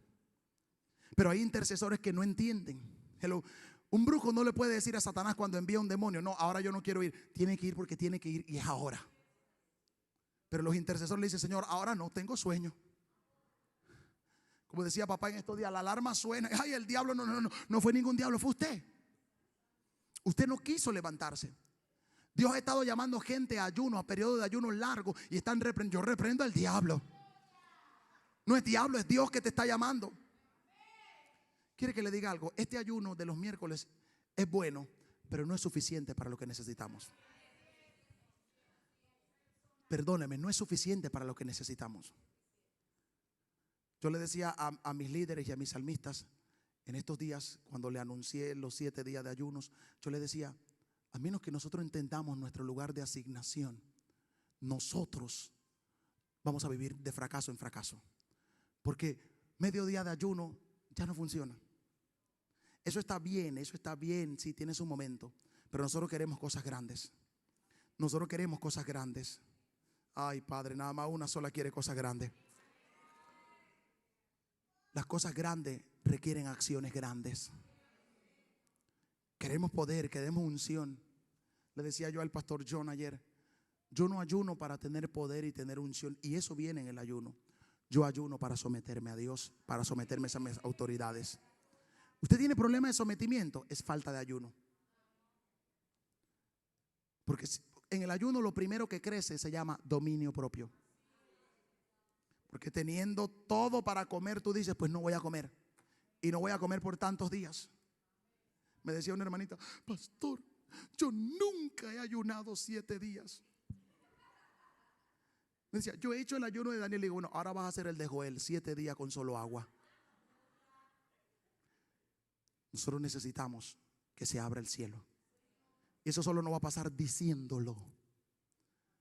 S1: Pero hay intercesores que no entienden. Hello. Un brujo no le puede decir a Satanás cuando envía un demonio: no, ahora yo no quiero ir. Tiene que ir porque tiene que ir y es ahora. Pero los intercesores le dicen: Señor, ahora no, tengo sueño. Como decía papá en estos días, la alarma suena. Ay, el diablo, no fue ningún diablo, fue usted. Usted no quiso levantarse. Dios ha estado llamando gente a ayuno, a periodos de ayuno largos, y están yo reprendo al diablo. No es diablo, es Dios que te está llamando. Quiere que le diga algo: este ayuno de los miércoles es bueno, pero no es suficiente para lo que necesitamos. Perdóneme, no es suficiente para lo que necesitamos. Yo le decía a mis líderes y a mis salmistas en estos días, cuando le anuncié los 7 días de ayunos, yo le decía: a menos que nosotros entendamos nuestro lugar de asignación, nosotros vamos a vivir de fracaso en fracaso. Porque medio día de ayuno ya no funciona. Eso está bien, sí, tiene su momento. Pero nosotros queremos cosas grandes. Nosotros queremos cosas grandes. Ay, Padre, nada más una sola quiere cosas grandes. Las cosas grandes requieren acciones grandes. Queremos poder, queremos unción. Le decía yo al pastor John ayer: yo no ayuno para tener poder y tener unción, y eso viene en el ayuno. Yo ayuno para someterme a Dios, para someterme a mis autoridades. Usted tiene problema de sometimiento, es falta de ayuno. Porque en el ayuno lo primero que crece se llama dominio propio. Porque teniendo todo para comer, tú dices: pues no voy a comer. Y no voy a comer por tantos días. Me decía una hermanita: pastor, yo nunca he ayunado 7 días. Me decía: yo he hecho el ayuno de Daniel. Y digo: bueno, ahora vas a hacer el de Joel, 7 días con solo agua. Nosotros necesitamos que se abra el cielo. Y eso solo no va a pasar diciéndolo.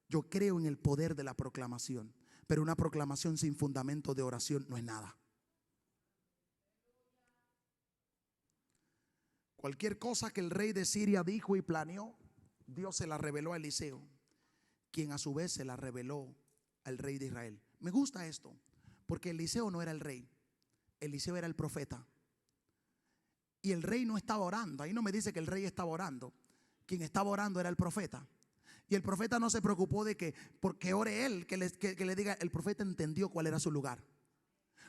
S1: Yo creo en el poder de la proclamación, pero una proclamación sin fundamento de oración no es nada. Cualquier cosa que el rey de Siria dijo y planeó, Dios se la reveló a Eliseo, quien a su vez se la reveló al rey de Israel. Me gusta esto, porque Eliseo no era el rey, Eliseo era el profeta. Y el rey no estaba orando. Ahí no me dice que el rey estaba orando. Quien estaba orando era el profeta. Y el profeta no se preocupó de que porque ore él, que le diga. El profeta entendió cuál era su lugar.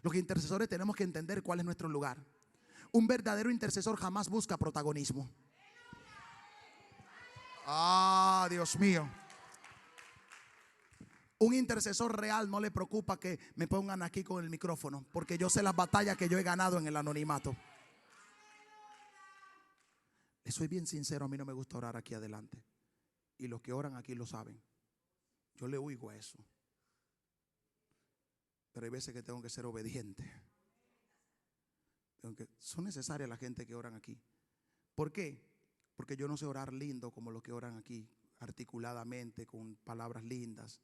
S1: Los intercesores tenemos que entender cuál es nuestro lugar. Un verdadero intercesor jamás busca protagonismo. Ah, Dios mío. Un intercesor real no le preocupa que me pongan aquí con el micrófono, porque yo sé las batallas que yo he ganado en el anonimato. Les soy bien sincero, a mí no me gusta orar aquí adelante. Y los que oran aquí lo saben. Yo le huigo a eso. Pero hay veces que tengo que ser obediente. Son necesarias la gente que oran aquí. ¿Por qué? Porque yo no sé orar lindo como los que oran aquí, articuladamente, con palabras lindas.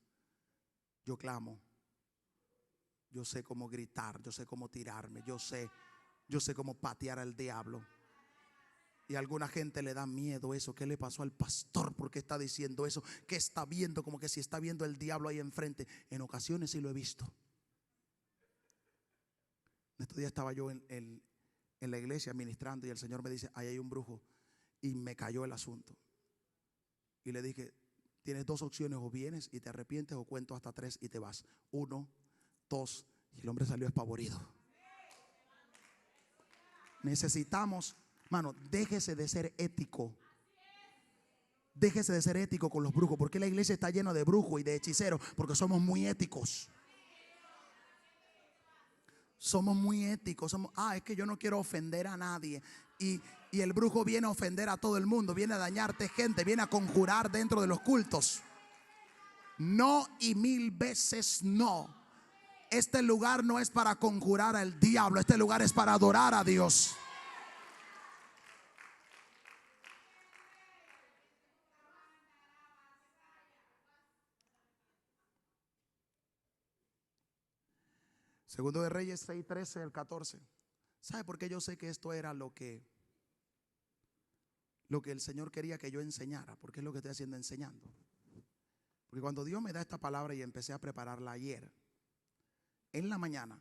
S1: Yo clamo. Yo sé cómo gritar, yo sé cómo tirarme, yo sé cómo patear al diablo. Y a alguna gente le da miedo eso. ¿Qué le pasó al pastor? ¿Por qué está diciendo eso? ¿Qué está viendo? Como que si está viendo el diablo ahí enfrente. En ocasiones sí lo he visto. Estos días estaba yo en la iglesia ministrando y el Señor me dice: ahí hay un brujo. Y me cayó el asunto. Y le dije: tienes 2 opciones: o vienes y te arrepientes, o cuento hasta 3 y te vas. 1, 2. Y el hombre salió espavorido. Necesitamos, hermano, déjese de ser ético. Déjese de ser ético con los brujos. ¿Por qué la iglesia está llena de brujos y de hechiceros? Porque somos muy éticos. Somos muy éticos. Es que yo no quiero ofender a nadie. Y el brujo viene a ofender a todo el mundo. Viene a dañarte gente. Viene a conjurar dentro de los cultos. No, y 1000 veces no. Este lugar no es para conjurar al diablo. Este lugar es para adorar a Dios. Segundo de Reyes 6:13 al 14. ¿Sabe por qué yo sé que esto era lo que el Señor quería que yo enseñara? Porque es lo que estoy haciendo, enseñando. Porque cuando Dios me da esta palabra y empecé a prepararla ayer, en la mañana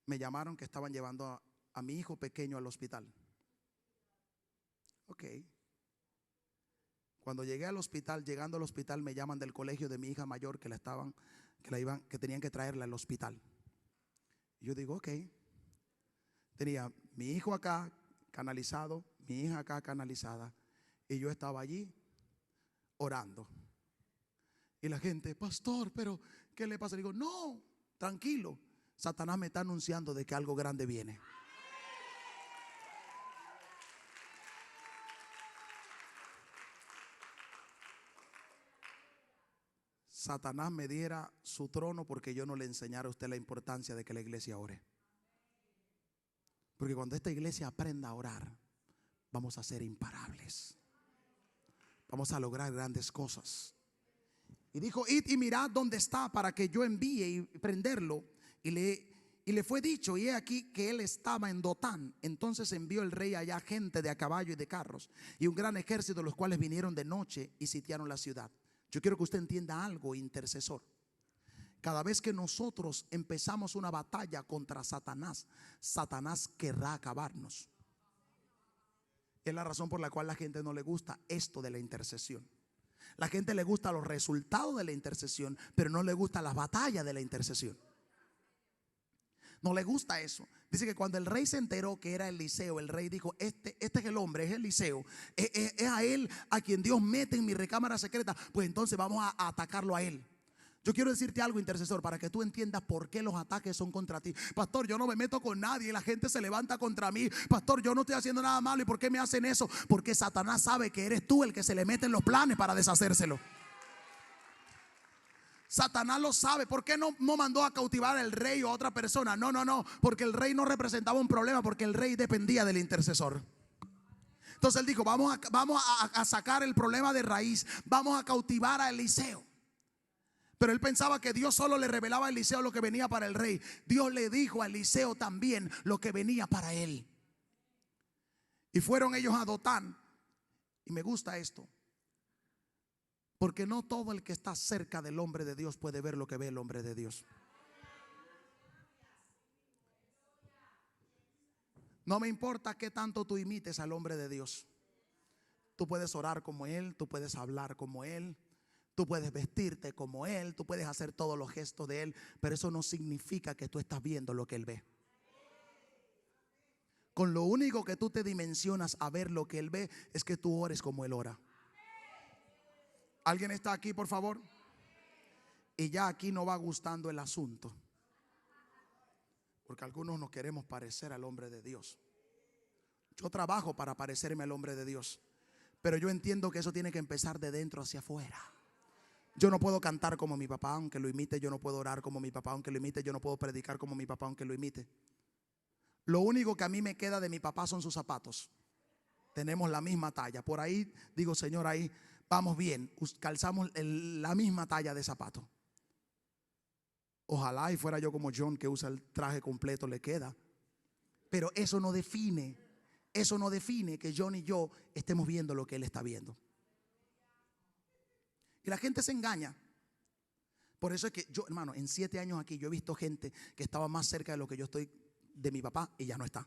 S1: me llamaron que estaban llevando a mi hijo pequeño al hospital. Ok. Cuando llegué al hospital, llegando al hospital, me llaman del colegio de mi hija mayor que que tenían que traerla al hospital. Y yo digo, ok. Tenía mi hijo acá canalizado, mi hija acá canalizada, y yo estaba allí orando. Y la gente, pastor, pero ¿qué le pasa? Le digo, no, tranquilo, Satanás me está anunciando de que algo grande viene. Satanás me diera su trono porque yo no le enseñara a usted la importancia de que la iglesia ore. Porque cuando esta iglesia aprenda a orar, vamos a ser imparables. Vamos a lograr grandes cosas. Y dijo, id y mirad dónde está para que yo envíe y prenderlo. Y le fue dicho, y he aquí que él estaba en Dotán. Entonces envió el rey allá gente de a caballo y de carros y un gran ejército, los cuales vinieron de noche y sitiaron la ciudad. Yo quiero que usted entienda algo, intercesor. Cada vez que nosotros empezamos una batalla contra Satanás, Satanás querrá acabarnos. Es la razón por la cual a la gente no le gusta esto de la intercesión. La gente le gusta los resultados de la intercesión, pero no le gusta las batallas de la intercesión. No le gusta eso. Dice que cuando el rey se enteró que era Eliseo, el rey dijo, este es el hombre, es Eliseo, es a él a quien Dios mete en mi recámara secreta. Pues entonces vamos a atacarlo a él. Yo quiero decirte algo, intercesor, para que tú entiendas por qué los ataques son contra ti. Pastor, yo no me meto con nadie, la gente se levanta contra mí. Pastor, yo no estoy haciendo nada malo. ¿Y por qué me hacen eso? Porque Satanás sabe que eres tú el que se le mete en los planes para deshacérselo. Satanás lo sabe. ¿Por qué no mandó a cautivar al rey o a otra persona? No, porque el rey no representaba un problema, porque el rey dependía del intercesor. Entonces él dijo, vamos a sacar el problema de raíz. Vamos a cautivar a Eliseo. Pero él pensaba que Dios solo le revelaba a Eliseo lo que venía para el rey. Dios le dijo a Eliseo también lo que venía para él. Y fueron ellos a Dotán. Y me gusta esto, porque no todo el que está cerca del hombre de Dios puede ver lo que ve el hombre de Dios. No me importa qué tanto tú imites al hombre de Dios. Tú puedes orar como él, tú puedes hablar como él, tú puedes vestirte como él, tú puedes hacer todos los gestos de él, pero eso no significa que tú estás viendo lo que él ve. Con lo único que tú te dimensionas a ver lo que él ve es que tú ores como él ora. ¿Alguien está aquí, por favor? Y ya aquí no va gustando el asunto, porque algunos nos queremos parecer al hombre de Dios. Yo trabajo para parecerme al hombre de Dios, pero yo entiendo que eso tiene que empezar de dentro hacia afuera. Yo no puedo cantar como mi papá aunque lo imite. Yo no puedo orar como mi papá aunque lo imite. Yo no puedo predicar como mi papá aunque lo imite. Lo único que a mí me queda de mi papá son sus zapatos. Tenemos la misma talla. Por ahí digo, Señor, ahí vamos bien. Calzamos la misma talla de zapato. Ojalá y fuera yo como John, que usa el traje completo, le queda. Pero eso no define que John y yo estemos viendo lo que él está viendo. Y la gente se engaña. Por eso es que yo, hermano, en 7 años aquí yo he visto gente que estaba más cerca de lo que yo estoy de mi papá y ya no está.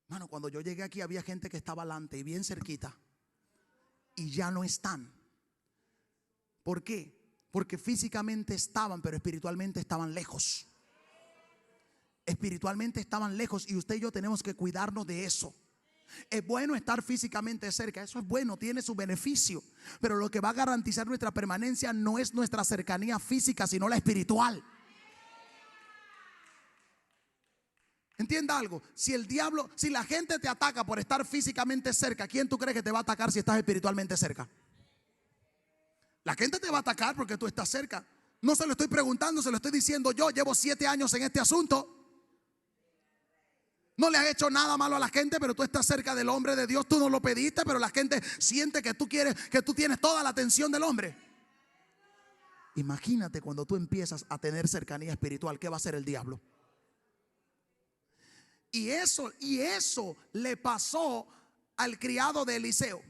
S1: Hermano, cuando yo llegué aquí había gente que estaba adelante y bien cerquita y ya no están. ¿Por qué? Porque físicamente estaban, pero espiritualmente estaban lejos. Espiritualmente estaban lejos, y usted y yo tenemos que cuidarnos de eso. Es bueno estar físicamente cerca, eso es bueno, tiene su beneficio, pero lo que va a garantizar nuestra permanencia no es nuestra cercanía física, sino la espiritual. Entienda algo, si la gente te ataca por estar físicamente cerca, ¿quién tú crees que te va a atacar si estás espiritualmente cerca? La gente te va a atacar porque tú estás cerca. No se lo estoy preguntando, se lo estoy diciendo yo. Llevo 7 años en este asunto. No le has hecho nada malo a la gente, pero tú estás cerca del hombre de Dios. Tú no lo pediste, pero la gente siente que tú tienes toda la atención del hombre. Imagínate cuando tú empiezas a tener cercanía espiritual, ¿qué va a hacer el diablo? Y eso le pasó al criado de Eliseo.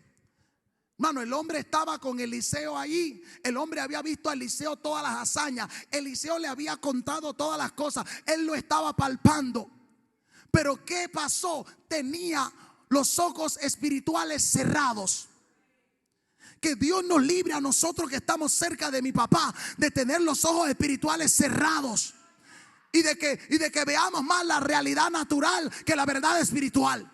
S1: Mano, el hombre estaba con Eliseo allí. El hombre había visto a Eliseo todas las hazañas. Eliseo le había contado todas las cosas. Él lo estaba palpando. Pero ¿qué pasó? Tenía los ojos espirituales cerrados. Que Dios nos libre a nosotros que estamos cerca de mi papá de tener los ojos espirituales cerrados. Y de que veamos más la realidad natural que la verdad espiritual.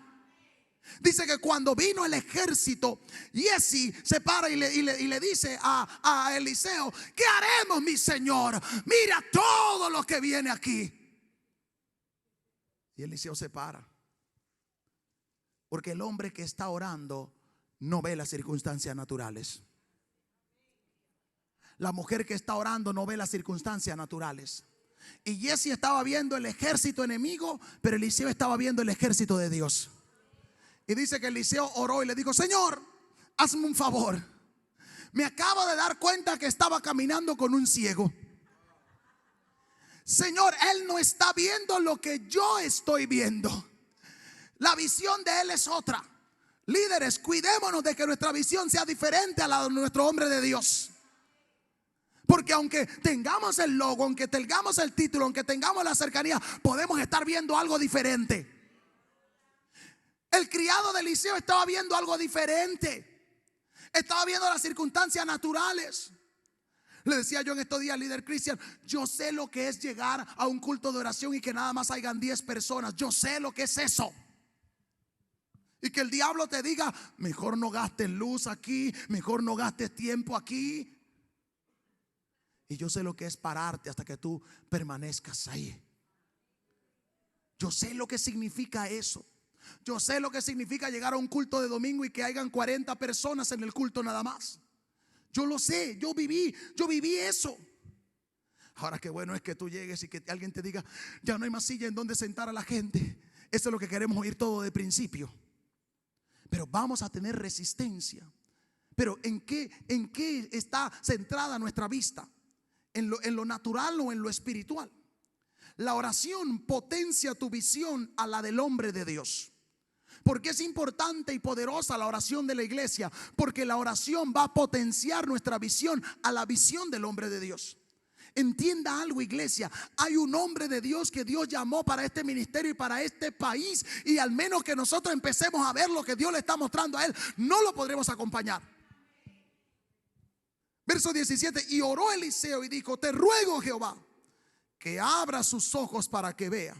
S1: Dice que cuando vino el ejército, Giezi se para y le dice a Eliseo: ¿qué haremos, mi señor? Mira todo lo que viene aquí. Y Eliseo se para, porque el hombre que está orando no ve las circunstancias naturales. La mujer que está orando no ve las circunstancias naturales. Y Giezi estaba viendo el ejército enemigo, pero Eliseo estaba viendo el ejército de Dios. Y dice que Eliseo oró y le dijo: Señor, hazme un favor. Me acabo de dar cuenta que estaba caminando con un ciego. Señor, él no está viendo lo que yo estoy viendo. La visión de él es otra. Líderes, cuidémonos de que nuestra visión sea diferente a la de nuestro hombre de Dios. Porque aunque tengamos el logo, aunque tengamos el título, aunque tengamos la cercanía, podemos estar viendo algo diferente. El criado de Eliseo estaba viendo algo diferente. Estaba viendo las circunstancias naturales. Le decía yo en estos días, líder Cristian, yo sé lo que es llegar a un culto de oración y que nada más hayan 10 personas. Yo sé lo que es eso. Y que el diablo te diga: mejor no gastes luz aquí, mejor no gastes tiempo aquí. Y yo sé lo que es pararte hasta que tú permanezcas ahí. Yo sé lo que significa eso. Yo sé lo que significa llegar a un culto de domingo y que hayan 40 personas en el culto nada más. Yo lo sé, yo viví eso. Ahora qué bueno es que tú llegues y que alguien te diga: ya no hay más silla en donde sentar a la gente. Eso es lo que queremos oír todo de principio. Pero vamos a tener resistencia. Pero ¿en qué está centrada nuestra vista? ¿En lo natural o en lo espiritual? La oración potencia tu visión a la del hombre de Dios. Porque es importante y poderosa la oración de la iglesia, porque la oración va a potenciar nuestra visión a la visión del hombre de Dios. Entienda algo, iglesia: hay un hombre de Dios que Dios llamó para este ministerio y para este país, y al menos que nosotros empecemos a ver lo que Dios le está mostrando a él, no lo podremos acompañar. Verso 17: y oró Eliseo y dijo: te ruego, Jehová, que abra sus ojos para que vea.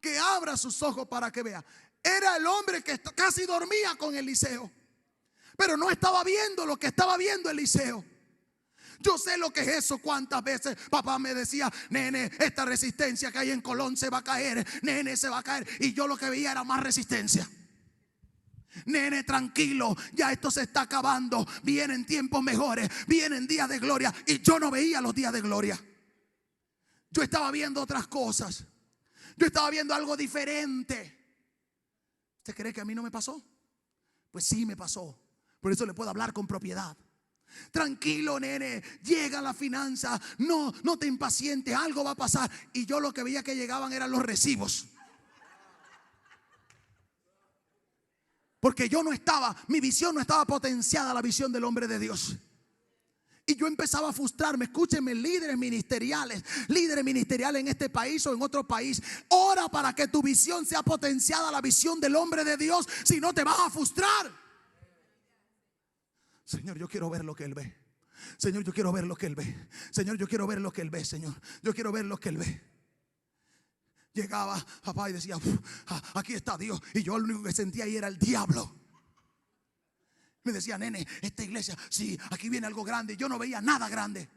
S1: Que abra sus ojos para que vea. Era el hombre que casi dormía con Eliseo, pero no estaba viendo lo que estaba viendo Eliseo. Yo sé lo que es eso. Cuántas veces papá me decía: nene, esta resistencia que hay en Colón se va a caer, nene, se va a caer. Y yo lo que veía era más resistencia. Nene, tranquilo, ya esto se está acabando. Vienen tiempos mejores, vienen días de gloria. Y yo no veía los días de gloria. Yo estaba viendo otras cosas. Yo estaba viendo algo diferente. ¿Usted cree que a mí no me pasó? Pues sí me pasó. Por eso le puedo hablar con propiedad. Tranquilo, nene, llega la finanza. No te impacientes, algo va a pasar. Y yo lo que veía que llegaban eran los recibos. Porque mi visión no estaba potenciada a la visión del hombre de Dios. Y yo empezaba a frustrarme. Escúchenme, líderes ministeriales en este país o en otro país, ora para que tu visión sea potenciada a la visión del hombre de Dios. Si no, te vas a frustrar. Señor, yo quiero ver lo que Él ve. Señor, yo quiero ver lo que Él ve. Señor, yo quiero ver lo que Él ve. Señor, yo quiero ver lo que Él ve. Llegaba papá y decía: aquí está Dios. Y yo lo único que sentía ahí era el diablo. Me decía: nene, esta iglesia, sí, aquí viene algo grande. Y yo no veía nada grande.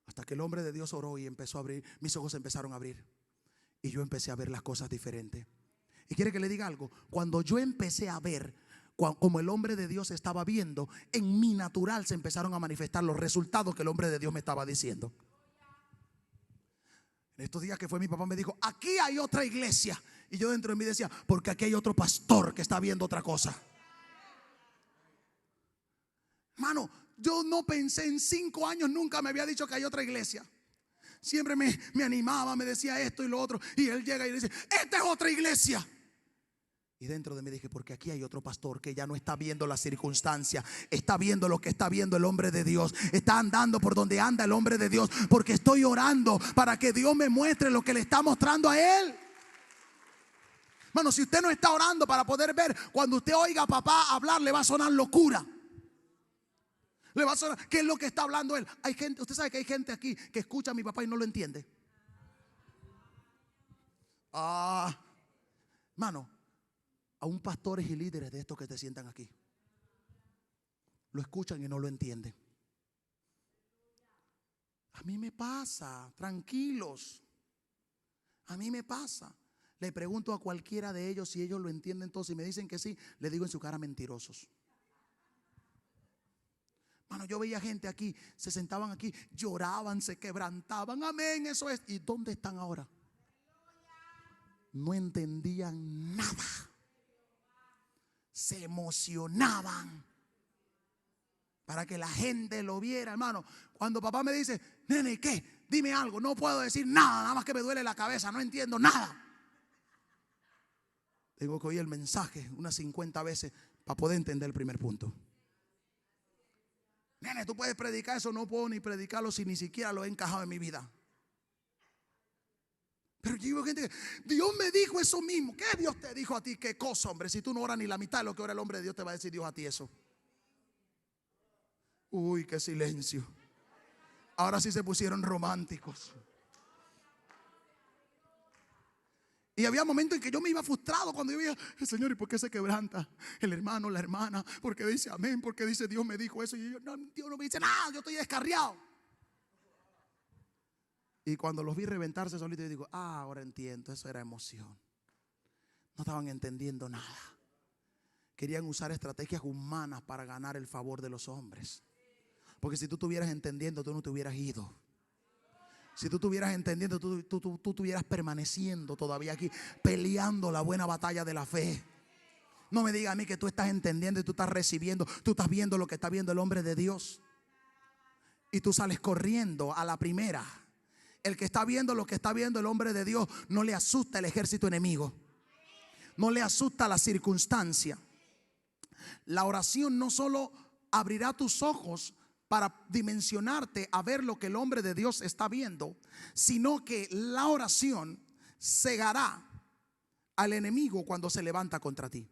S1: Hasta que el hombre de Dios oró y empezó a abrir. Mis ojos empezaron a abrir. Y yo empecé a ver las cosas diferentes. Y quiere que le diga algo. Cuando yo empecé a ver como el hombre de Dios estaba viendo, en mi natural se empezaron a manifestar los resultados que el hombre de Dios me estaba diciendo. En estos días que fue, mi papá me dijo: aquí hay otra iglesia. Y yo dentro de mí decía: porque aquí hay otro pastor que está viendo otra cosa. Hermano, yo no pensé en 5 años, nunca me había dicho que hay otra iglesia. Siempre me animaba, me decía esto y lo otro. Y él llega y dice, esta es otra iglesia. Y dentro de mí dije, porque aquí hay otro pastor que ya no está viendo la circunstancia, está viendo lo que está viendo el hombre de Dios, está andando por donde anda el hombre de Dios, porque estoy orando para que Dios me muestre lo que le está mostrando a él. Hermano, si usted no está orando para poder ver, cuando usted oiga a papá hablar, le va a sonar locura. Le va a sonar, ¿qué es lo que está hablando él? Hay gente, usted sabe que hay gente aquí que escucha a mi papá y no lo entiende. Hermano, aún pastores y líderes de estos que te sientan aquí lo escuchan y no lo entienden. A mí me pasa, tranquilos. A mí me pasa. Le pregunto a cualquiera de ellos si ellos lo entienden todo. Si me dicen que sí, le digo en su cara, mentirosos. Mano, yo veía gente aquí, se sentaban aquí, lloraban, se quebrantaban. Amén, eso es. ¿Y dónde están ahora? No entendían nada. Se emocionaban para que la gente lo viera, hermano. Cuando papá me dice, nene, ¿qué? Dime algo. No puedo decir nada, nada más que me duele la cabeza, no entiendo nada. Tengo que oír el mensaje unas 50 veces para poder entender el primer punto. Nene, tú puedes predicar eso. No puedo ni predicarlo si ni siquiera lo he encajado en mi vida. Pero yo digo, gente, Dios me dijo eso mismo. ¿Qué Dios te dijo a ti? ¿Qué cosa, hombre? Si tú no oras ni la mitad de lo que ora el hombre de Dios, te va a decir Dios a ti eso. Uy, qué silencio. Ahora sí se pusieron románticos. Y había momentos en que yo me iba frustrado cuando yo veía, Señor, ¿y por qué se quebranta el hermano, la hermana? ¿Por qué dice amén? ¿Por qué dice Dios me dijo eso? Y yo, no, Dios no me dice nada, yo estoy descarriado. Y cuando los vi reventarse solitos, yo digo, ahora entiendo, eso era emoción. No estaban entendiendo nada. Querían usar estrategias humanas para ganar el favor de los hombres. Porque si tú estuvieras entendiendo, tú no te hubieras ido. Si tú estuvieras entendiendo, tú estuvieras permaneciendo todavía aquí, peleando la buena batalla de la fe. No me diga a mí que tú estás entendiendo y tú estás recibiendo, tú estás viendo lo que está viendo el hombre de Dios. Y tú sales corriendo a la primera. El que está viendo lo que está viendo el hombre de Dios, no le asusta el ejército enemigo. No le asusta la circunstancia. La oración no solo abrirá tus ojos para dimensionarte a ver lo que el hombre de Dios está viendo, sino que la oración cegará al enemigo cuando se levanta contra ti.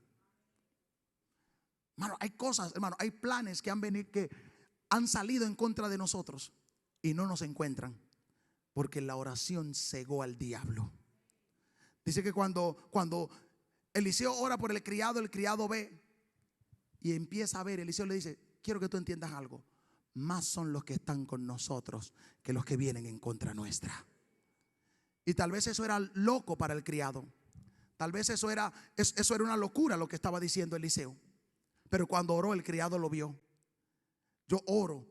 S1: Hermano, hay cosas, hermano, hay planes que han venido, que han salido en contra de nosotros y no nos encuentran, porque la oración cegó al diablo. Dice que cuando Eliseo ora por el criado ve y empieza a ver, Eliseo le dice, quiero que tú entiendas algo. Más son los que están con nosotros que los que vienen en contra nuestra. Y tal vez eso era loco para el criado. Tal vez eso era una locura lo que estaba diciendo Eliseo. Pero cuando oró, el criado lo vio. Yo oro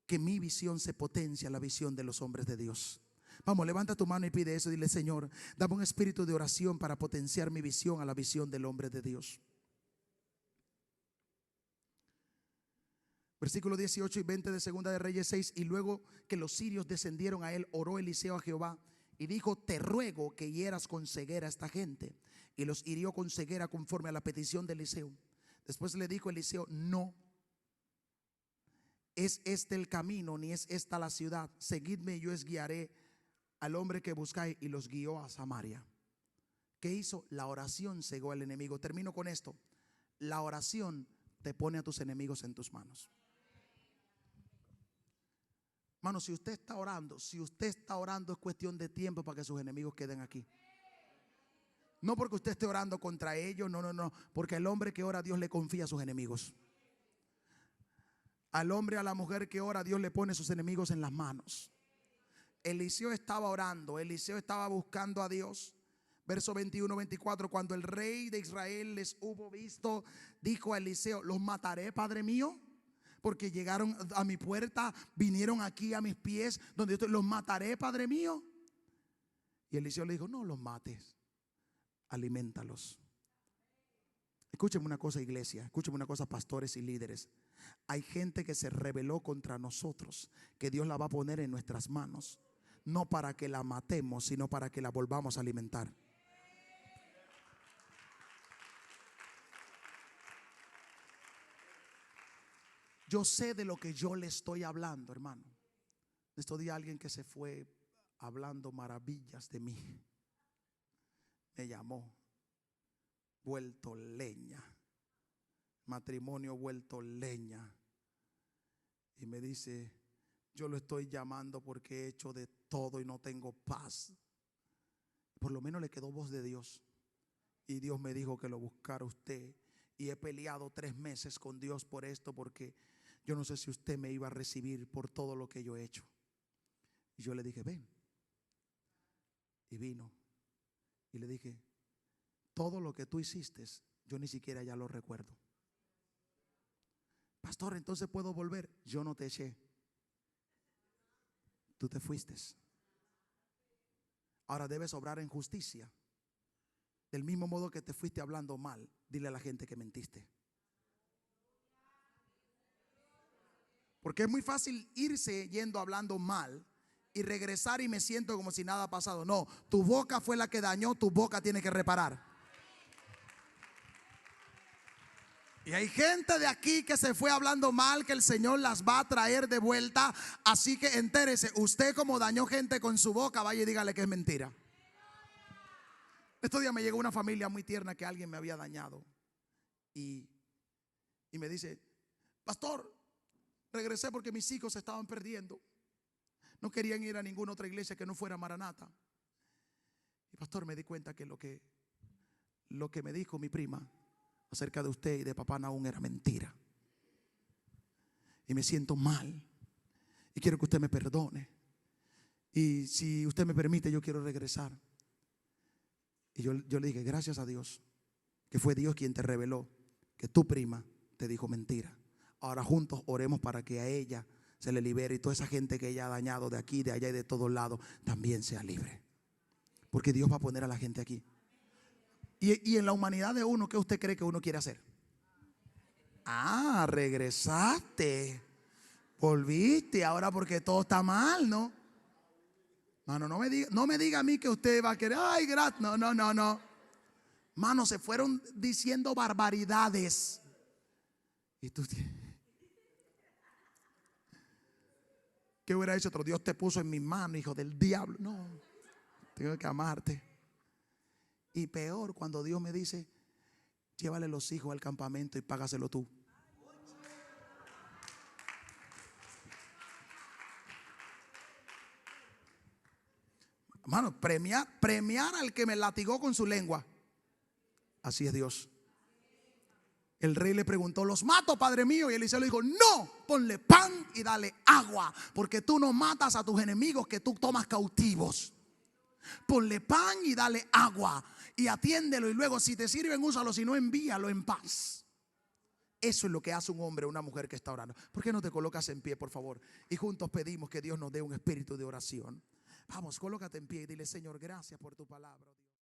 S1: que mi visión se potencie a la visión de los hombres de Dios. Vamos, levanta tu mano y pide eso. Dile, Señor, dame un espíritu de oración para potenciar mi visión a la visión del hombre de Dios. Versículos 18 y 20 de Segunda de Reyes 6. Y luego que los sirios descendieron a él, oró Eliseo a Jehová y dijo, te ruego que hieras con ceguera a esta gente. Y los hirió con ceguera conforme a la petición de Eliseo. Después le dijo Eliseo, no es este el camino, ni es esta la ciudad. Seguidme y yo os guiaré al hombre que buscáis. Y los guió a Samaria. ¿Qué hizo? La oración cegó al enemigo. Termino con esto. La oración te pone a tus enemigos en tus manos. Hermano, si usted está orando es cuestión de tiempo para que sus enemigos queden aquí. No porque usted esté orando contra ellos, no, porque el hombre que ora, Dios le confía a sus enemigos. Al hombre, a la mujer que ora, Dios le pone sus enemigos en las manos. Eliseo estaba orando, Eliseo estaba buscando a Dios. Verso 21, 24, cuando el rey de Israel les hubo visto, dijo a Eliseo, los mataré, padre mío, porque llegaron a mi puerta, vinieron aquí a mis pies, donde yo estoy, los mataré, padre mío. Y Eliseo le dijo, no los mates, aliméntalos. Escúcheme una cosa, iglesia, escúcheme una cosa, pastores y líderes. Hay gente que se rebeló contra nosotros, que Dios la va a poner en nuestras manos, no para que la matemos, sino para que la volvamos a alimentar. Yo sé de lo que yo le estoy hablando, hermano. Estos días alguien que se fue hablando maravillas de mí me llamó, vuelto leña, matrimonio vuelto leña, y me dice: yo lo estoy llamando porque he hecho de todo y no tengo paz. Por lo menos le quedó voz de Dios, y Dios me dijo que lo buscara usted, y he peleado 3 meses con Dios por esto, porque yo no sé si usted me iba a recibir por todo lo que yo he hecho. Y yo le dije: ven. Y vino. Y le dije: todo lo que tú hiciste, yo ni siquiera ya lo recuerdo. Pastor, entonces puedo volver. Yo no te eché, tú te fuiste. Ahora debes obrar en justicia. Del mismo modo que te fuiste hablando mal, dile a la gente que mentiste. Porque es muy fácil irse yendo hablando mal y regresar y me siento como si nada ha pasado. No, tu boca fue la que dañó, tu boca tiene que reparar. Y hay gente de aquí que se fue hablando mal, que el Señor las va a traer de vuelta. Así que entérese, usted como dañó gente con su boca, vaya y dígale que es mentira. Estos días me llegó una familia muy tierna que alguien me había dañado. Y me dice: pastor, regresé porque mis hijos se estaban perdiendo. No querían ir a ninguna otra iglesia que no fuera Maranata. Y pastor, me di cuenta que lo que me dijo mi prima acerca de usted y de papá Nahum era mentira. Y me siento mal. Y quiero que usted me perdone. Y si usted me permite, yo quiero regresar. Y yo le dije: gracias a Dios, que fue Dios quien te reveló que tu prima te dijo mentira. Ahora juntos oremos para que a ella se le libere, y toda esa gente que ella ha dañado de aquí, de allá y de todos lados también sea libre. Porque Dios va a poner a la gente aquí. Y en la humanidad de uno, ¿qué usted cree que uno quiere hacer? Ah, regresaste, volviste ahora porque todo está mal, ¿no? Mano, no me diga a mí que usted va a querer, ay, gracias. No. Mano, se fueron diciendo barbaridades. Y tú, ¿qué hubiera hecho otro? Dios te puso en mis manos, hijo del diablo. No, tengo que amarte. Y peor, cuando Dios me dice: llévale los hijos al campamento y págaselo tú. Hermano, premiar al que me latigó con su lengua. Así es Dios. El rey le preguntó: ¿los mato, padre mío? Y Eliseo le dijo: no, ponle pan y dale agua, porque tú no matas a tus enemigos que tú tomas cautivos. Ponle pan y dale agua y atiéndelo, y luego si te sirven úsalo, si no envíalo en paz. Eso es lo que hace un hombre o una mujer que está orando. ¿Por qué no te colocas en pie, por favor? Y juntos pedimos que Dios nos dé un espíritu de oración. Vamos, colócate en pie y dile: Señor, gracias por tu palabra.